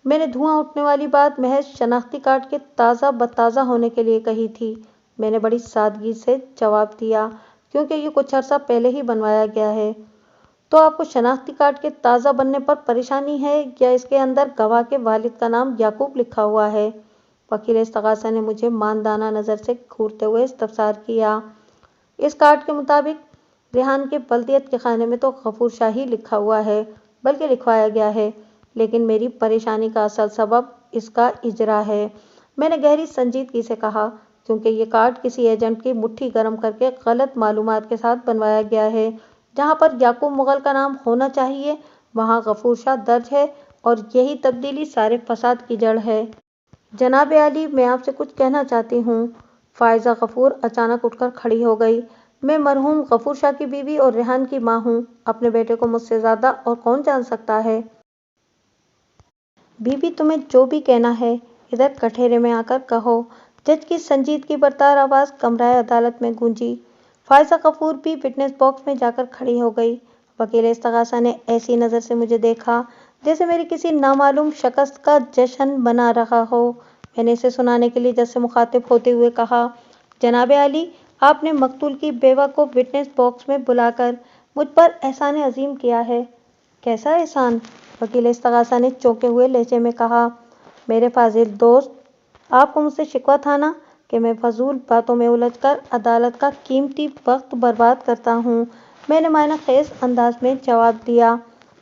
میں نے دھواں اٹھنے والی بات محض شناختی کارڈ کے تازہ بتازہ ہونے کے لیے کہی تھی، میں نے بڑی سادگی سے جواب دیا، کیونکہ یہ کچھ عرصہ پہلے ہی بنوایا گیا ہے۔ تو آپ کو شناختی کارڈ کے تازہ بننے پر پریشانی ہے یا اس کے اندر گواہ کے والد کا نام یعقوب لکھا ہوا ہے؟ وکیل استغاثہ نے مجھے ماندانہ نظر سے گھورتے ہوئے استفسار کیا۔ اس کارڈ کے مطابق ریحان کے ولدیت کے خانے میں تو غفور شاہ ہی لکھا ہوا ہے، بلکہ لکھوایا گیا ہے، لیکن میری پریشانی کا اصل سبب اس کا اجرا ہے، میں نے گہری سنجیدگی سے کہا، کیونکہ یہ کارڈ کسی ایجنٹ کی مٹھی گرم کر کے غلط معلومات کے ساتھ بنوایا گیا ہے۔ جہاں پر یعقوب مغل کا نام ہونا چاہیے وہاں غفور شاہ درج ہے، اور یہی تبدیلی سارے فساد کی جڑ ہے۔ جناب عالی، میں آپ سے کچھ کہنا چاہتی ہوں۔ فائزہ غفور اچانک اٹھ کر کھڑی ہو گئی۔ میں مرحوم غفور شاہ کی بیوی اور ریحان کی ماں ہوں، اپنے بیٹے کو مجھ سے زیادہ اور کون جان سکتا ہے؟ بیوی، تمہیں جو بھی کہنا ہے ادھر کٹہرے میں آ کر کہو۔ جج کی سنجیدگی بردار آواز کمرہ عدالت میں گونجی۔ فائزہ غفور بھی وٹنس باکس میں جا کر کھڑی ہو گئی۔ وکیل استغاثہ نے ایسی نظر سے مجھے دیکھا جیسے میری کسی نامعلوم شکست کا جشن منا رہا ہو۔ میں نے اسے سنانے کے لیے جج سے مخاطب ہوتے ہوئے کہا، جناب عالی، آپ نے مقتول کی بیوہ کو وٹنس باکس میں بلا کر مجھ پر احسان عظیم کیا ہے۔ کیسا احسان؟ وکیل استغاثہ نے چونکے ہوئے لہجے میں کہا، میرے فاضل دوست، آپ کو مجھ سے شکوہ تھا نا کہ میں فضول باتوں میں الجھ کر عدالت کا قیمتی وقت برباد کرتا ہوں۔ मैंने मायना खेज अंदाज में जवाब दिया।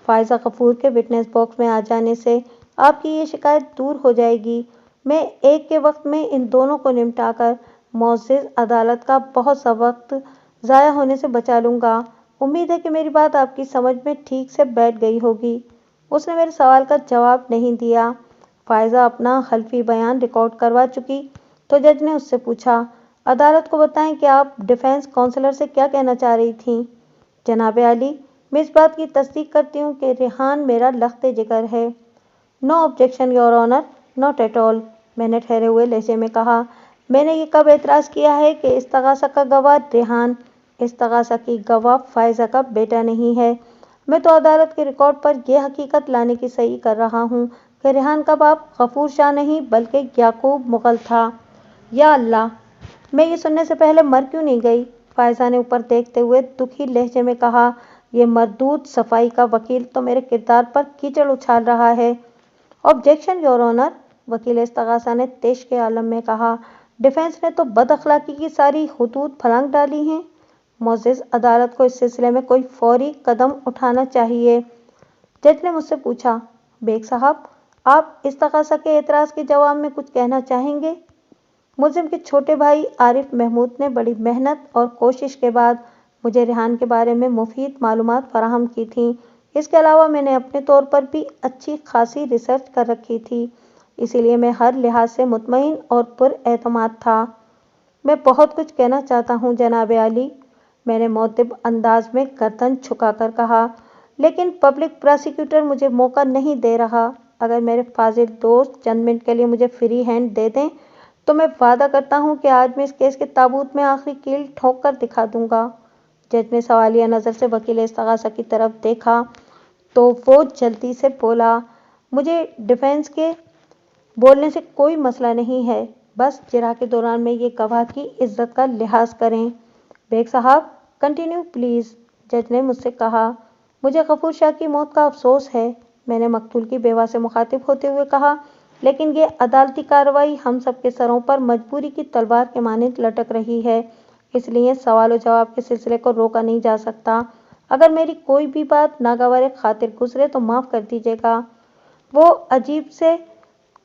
फायजा गफूर के विटनेस बॉक्स में आ जाने से आपकी ये शिकायत दूर हो जाएगी। मैं एक के वक्त में इन दोनों को निपटाकर मुअज़्ज़ज़ अदालत का बहुत सा वक्त ज़ाया होने से बचा लूँगा। उम्मीद है कि मेरी बात आपकी समझ में ठीक से बैठ गई होगी। उसने मेरे सवाल का जवाब नहीं दिया। फायजा अपना हल्फी बयान रिकॉर्ड करवा चुकी तो जज ने उससे पूछा, अदालत को बताएं कि आप डिफेंस काउंसलर से क्या कहना चाह रही थीं। जनाब आली, मैं इस बात की तस्दीक करती हूँ कि रेहान मेरा लख्ते जिगर है। No objection your honour, not at all, मैंने ठहरे हुए लहजे में कहा। मैंने ये कब एतराज़ किया है कि इस्तगासा का गवाह रेहान, इस्तगासा की गवाह फायजा का बेटा नहीं है। मैं तो अदालत के रिकॉर्ड पर यह हकीकत लाने की सही कर रहा हूँ कि रेहान का बाप गफूर शाह नहीं बल्कि याकूब मुगल था। या अल्लाह, मैं ये सुनने से पहले मर क्यों नहीं गई। फायजा ने ऊपर देखते हुए दुखी लहजे में कहा। यह मरदूद सफाई का वकील तो मेरे किरदार पर कीचड़ उछाल रहा है। ऑब्जेक्शन योर ऑनर, वकील इस्तगासा ने तेश के आलम में कहा। डिफेंस ने तो बदअखलाकी की सारी हुदूद फलांग डाली हैं। मुअज़्ज़ज़ अदालत को इस सिलसिले में कोई फौरी कदम उठाना चाहिए। जज ने मुझसे पूछा, बेग साहब, आप इस्तगासा के एतराज़ के जवाब में कुछ कहना चाहेंगे। मुलजिम के छोटे भाई आरिफ महमूद ने बड़ी मेहनत और कोशिश के बाद मुझे रेहान के बारे में मुफीद मालूमात फराहम की थी। इसके अलावा मैंने अपने तौर पर भी अच्छी खासी रिसर्च कर रखी थी, इसीलिए मैं हर लिहाज से मुतमईन और पुरएतमाद था। मैं बहुत कुछ कहना चाहता हूँ जनाब आली, मैंने मुअद्दिब अंदाज में गर्दन झुकाकर कहा, लेकिन पब्लिक प्रोसिक्यूटर मुझे मौका नहीं दे रहा। अगर मेरे फाजिल दोस्त चंद मिनट के लिए मुझे फ्री हैंड दे दें तो मैं वादा करता हूँ कि आज मैं इस केस के ताबूत में आखिरी कील ठोक कर दिखा दूंगा। जज ने सवालिया नज़र से वकील इस्तगासा की तरफ देखा तो वो जल्दी से बोला, मुझे डिफेंस के बोलने से कोई मसला नहीं है, बस जिरह के दौरान में ये गवाह की इज्जत का लिहाज करें। बेग साहब, कंटिन्यू प्लीज़, जज ने मुझसे कहा। मुझे गफूर शाह की मौत का अफसोस है, मैंने मकतूल की बेवा से मुखातिब होते हुए कहा, लेकिन ये अदालती कार्रवाई हम सब के सरों पर मजबूरी की तलवार के मानिंद लटक रही है, इसलिए सवाल और जवाब के सिलसिले को रोका नहीं जा सकता। अगर मेरी कोई भी बात नागवार खातिर गुजरे तो माफ़ कर दीजिएगा। वो अजीब से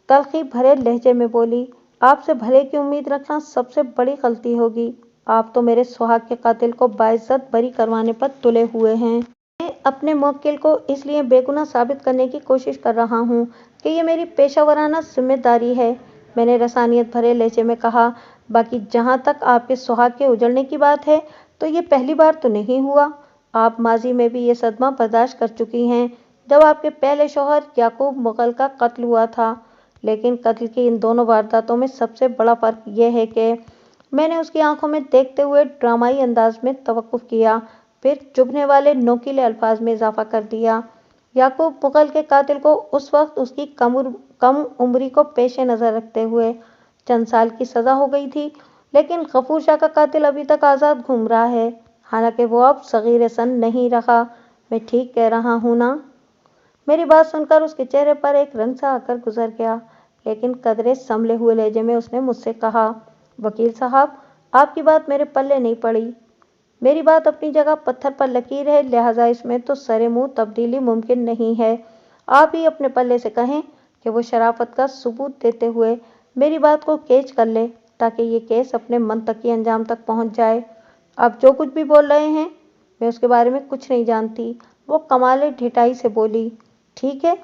तलखी भरे लहजे में बोली, आपसे भले की उम्मीद रखना सबसे बड़ी गलती होगी। आप तो मेरे सुहाग के कातिल को बाइज्जत बरी करवाने पर तुले हुए हैं। मैं अपने मुवक्किल को इसलिए बेगुनाह साबित करने की कोशिश कर रहा हूँ कि ये मेरी पेशावराना जिम्मेदारी है, मैंने रसानियत भरे लहजे में कहा। बाकी जहाँ तक आपके सुहाग के उजड़ने की बात है तो ये पहली बार तो नहीं हुआ। आप माजी में भी ये सदमा बर्दाश्त कर चुकी हैं जब आपके पहले शौहर याकूब मुगल का कत्ल हुआ था, लेकिन कत्ल की इन दोनों वारदातों में सबसे बड़ा फ़र्क यह है कि मैंने उसकी आंखों में देखते हुए ड्रामाई अंदाज में तवक्कुफ किया, फिर चुभने वाले नोकीले अल्फाज में इजाफा कर दिया। याकूब मुगल के कातिल को उस वक्त उसकी कम उम्री को पेश नज़र रखते हुए चंद साल की सज़ा हो गई थी, लेकिन गफूर शाह का कातिल अभी तक आज़ाद घूम रहा है, हालांकि वो अब सगीर सन नहीं रहा। मैं ठीक कह रहा हूँ ना। मेरी बात सुनकर उसके चेहरे पर एक रंग सा आकर गुजर गया, लेकिन कदरे संभले हुए लहजे में उसने मुझसे कहा, वकील साहब, आपकी बात मेरे पल्ले नहीं पड़ी। मेरी बात अपनी जगह पत्थर पर लकीर है, लिहाजा इसमें तो सरे मुंह तब्दीली मुमकिन नहीं है। आप ही अपने पल्ले से कहें कि वो शराफत का सबूत देते हुए मेरी बात को कैच कर ले, ताकि ये केस अपने मंतकी अंजाम तक पहुंच जाए। आप जो कुछ भी बोल रहे हैं, मैं उसके बारे में कुछ नहीं जानती, वो कमाल ढिठाई से बोली। ठीक है,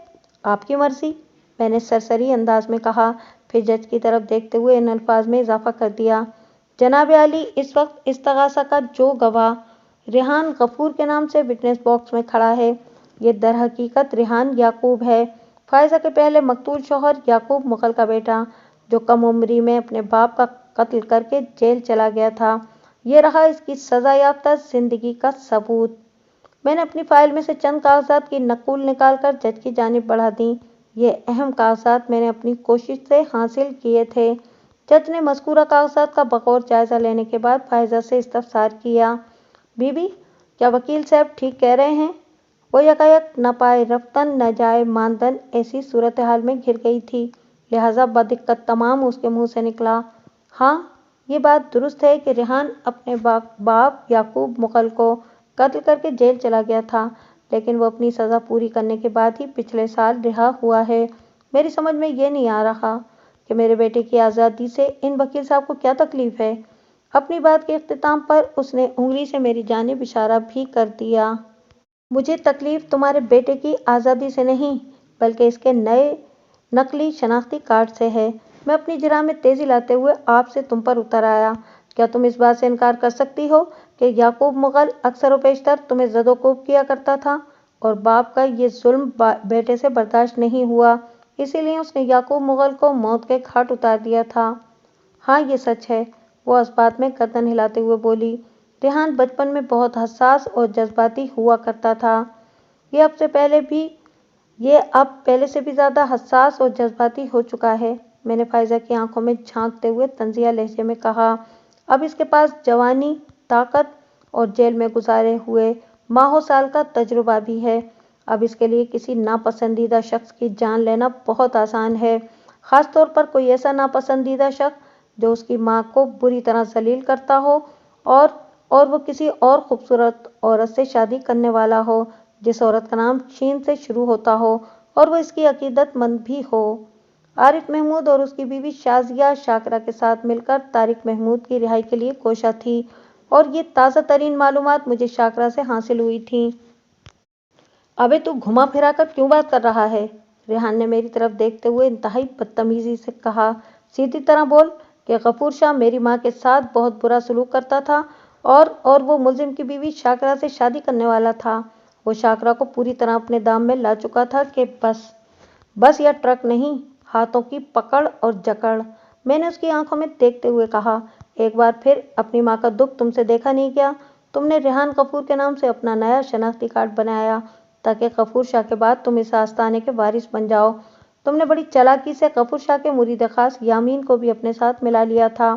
आपकी मर्जी, मैंने सरसरी अंदाज में कहा, फिर जज की तरफ देखते हुए इन अल्फाज में इजाफा कर दिया, जनाब आली, इस वक्त इस्तगासा का जो गवाह रेहान गफूर के नाम से विटनेस बॉक्स में खड़ा है, ये दर हकीकत रेहान याकूब है, फायजा के पहले मकतूल शौहर याकूब मुगल का बेटा, जो कम उम्री में अपने बाप का कत्ल करके जेल चला गया था। ये रहा इसकी सजा याफ्ता जिंदगी का सबूत। मैंने अपनी फाइल में से चंद कागजात की नकूल निकालकर जज की जानिब बढ़ा दी। ये अहम कागजात मैंने अपनी कोशिश से हासिल किए थे। जज ने मज़कूरा कागजात का बगौर जायज़ा लेने के बाद फायजा से इस्तफसार किया, बीबी, क्या वकील साहब ठीक कह रहे हैं। वो यकायक न पाए रफ्तन न जाए मानदन ऐसी सूरत हाल में घिर गई थी, लिहाजा बदिक्कत तमाम उसके मुंह से निकला, हाँ, ये बात दुरुस्त है कि रेहान अपने बाप याकूब मुगल को قتل کر کے جیل چلا گیا تھا، لیکن وہ اپنی سزا پوری کرنے کے بعد ہی پچھلے سال رہا ہوا ہے۔ میری سمجھ میں یہ نہیں آ رہا کہ میرے بیٹے کی آزادی سے ان وکیل صاحب کو کیا تکلیف ہے۔ اپنی بات کے اختتام پر اس نے انگلی سے میری جانب اشارہ بھی کر دیا۔ مجھے تکلیف تمہارے بیٹے کی آزادی سے نہیں، بلکہ اس کے نئے نقلی شناختی کارڈ سے ہے۔ میں اپنی جرح میں تیزی لاتے ہوئے آپ سے تم پر اتر آیا۔ کیا تم اس بات سے انکار کر سکتی ہو کہ یعقوب مغل اکثر و بیشتر تمہیں زد و کوب کیا کرتا تھا، اور باپ کا یہ ظلم بیٹے سے برداشت نہیں ہوا، اسی لیے اس نے یعقوب مغل کو موت کے گھاٹ اتار دیا تھا؟ ہاں، یہ سچ ہے، وہ اس بات میں گردن ہلاتے ہوئے بولی۔ ریحان بچپن میں بہت حساس اور جذباتی ہوا کرتا تھا۔ یہ اب پہلے سے بھی زیادہ حساس اور جذباتی ہو چکا ہے۔ میں نے فائزہ کی آنکھوں میں جھانکتے ہوئے طنزیہ لہجے میں کہا۔ اب اس کے پاس جوانی، طاقت اور جیل میں گزارے ہوئے ماہوں سال کا تجربہ بھی ہے۔ اب اس کے لیے کسی ناپسندیدہ شخص کی جان لینا بہت آسان ہے، خاص طور پر کوئی ایسا ناپسندیدہ شخص جو اس کی ماں کو بری طرح ذلیل کرتا ہو، اور وہ کسی اور خوبصورت عورت سے شادی کرنے والا ہو، جس عورت کا نام شین سے شروع ہوتا ہو اور وہ اس کی عقیدت مند بھی ہو۔ عارف محمود اور اس کی بیوی شازیہ شاکرہ کے ساتھ مل کر طارق محمود کی رہائی کے لیے کوشاں تھی، اور یہ تازہ ترین معلومات مجھے شاکرہ سے حاصل ہوئی تھیں۔ ابے تو گھما پھرا کر کیوں بات کر رہا ہے؟ ریحان نے میری طرف دیکھتے ہوئے انتہائی بدتمیزی سے کہا۔ سیدھی طرح بول کہ غفور شاہ میری ماں کے ساتھ بہت برا سلوک کرتا تھا، اور وہ ملزم کی بیوی شاکرہ سے شادی کرنے والا تھا۔ وہ شاکرہ کو پوری طرح اپنے دام میں لا چکا تھا کہ بس یا ٹرک نہیں، ہاتھوں کی پکڑ اور جکڑ۔ میں نے اس کی آنکھوں میں دیکھتے ہوئے کہا، ایک بار پھر اپنی ماں کا دکھ تم سے دیکھا نہیں گیا؟ تم نے ریحان غفور کے نام سے اپنا نیا شناختی کارڈ بنایا تاکہ غفور شاہ کے بعد تم اس آستانے کے وارث بن جاؤ۔ تم نے بڑی چالاکی سے غفور شاہ کے مرید خاص یامین کو بھی اپنے ساتھ ملا لیا تھا،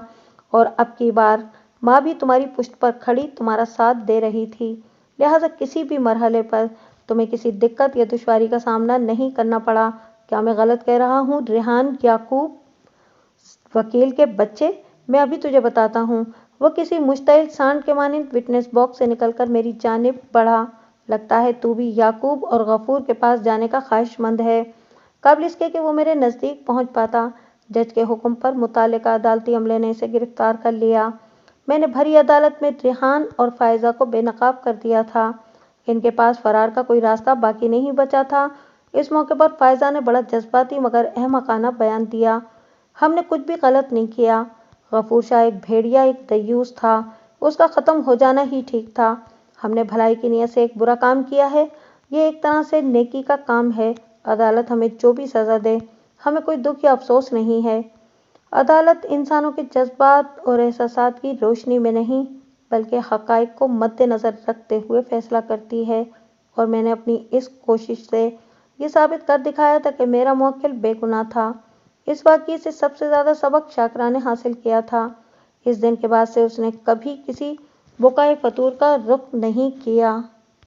اور اب کی بار ماں بھی تمہاری پشت پر کھڑی تمہارا ساتھ دے رہی تھی، لہٰذا کسی بھی مرحلے پر تمہیں کسی دقت یا دشواری کا سامنا نہیں کرنا پڑا۔ کیا میں غلط کہہ رہا ہوں ریحان یعقوب وکیل کے بچے؟ میں ابھی تجھے بتاتا ہوں۔ وہ کسی مشتعل سانڈ کے مانند وٹنس باکس سے نکل کر میری جانب بڑھا۔ لگتا ہے تو بھی یعقوب اور غفور کے پاس جانے کا خواہش مند ہے، قبل اس کے کہ وہ میرے نزدیک پہنچ پاتا۔ جج کے حکم پر متعلقہ عدالتی عملے نے اسے گرفتار کر لیا۔ میں نے بھری عدالت میں ریحان اور فائزہ کو بے نقاب کر دیا تھا۔ ان کے پاس فرار کا کوئی راستہ باقی نہیں بچا تھا۔ اس موقع پر فائزہ نے بڑا جذباتی مگر احمقانہ بیان دیا۔ ہم نے کچھ بھی غلط نہیں کیا۔ غفور شاہ ایک بھیڑیا، ایک دیوس تھا، اس کا ختم ہو جانا ہی ٹھیک تھا۔ ہم نے بھلائی کی نیت سے ایک برا کام کیا ہے، یہ ایک طرح سے نیکی کا کام ہے۔ عدالت ہمیں جو بھی سزا دے، ہمیں کوئی دکھ یا افسوس نہیں ہے۔ عدالت انسانوں کے جذبات اور احساسات کی روشنی میں نہیں، بلکہ حقائق کو مد نظر رکھتے ہوئے فیصلہ کرتی ہے، اور میں نے اپنی اس کوشش سے یہ ثابت کر دکھایا تھا کہ میرا موکل بے گناہ تھا۔ اس واقعے سے سب سے زیادہ سبق شاکرہ نے حاصل کیا تھا۔ اس دن کے بعد سے اس نے کبھی کسی بقائے فطور کا رخ نہیں کیا۔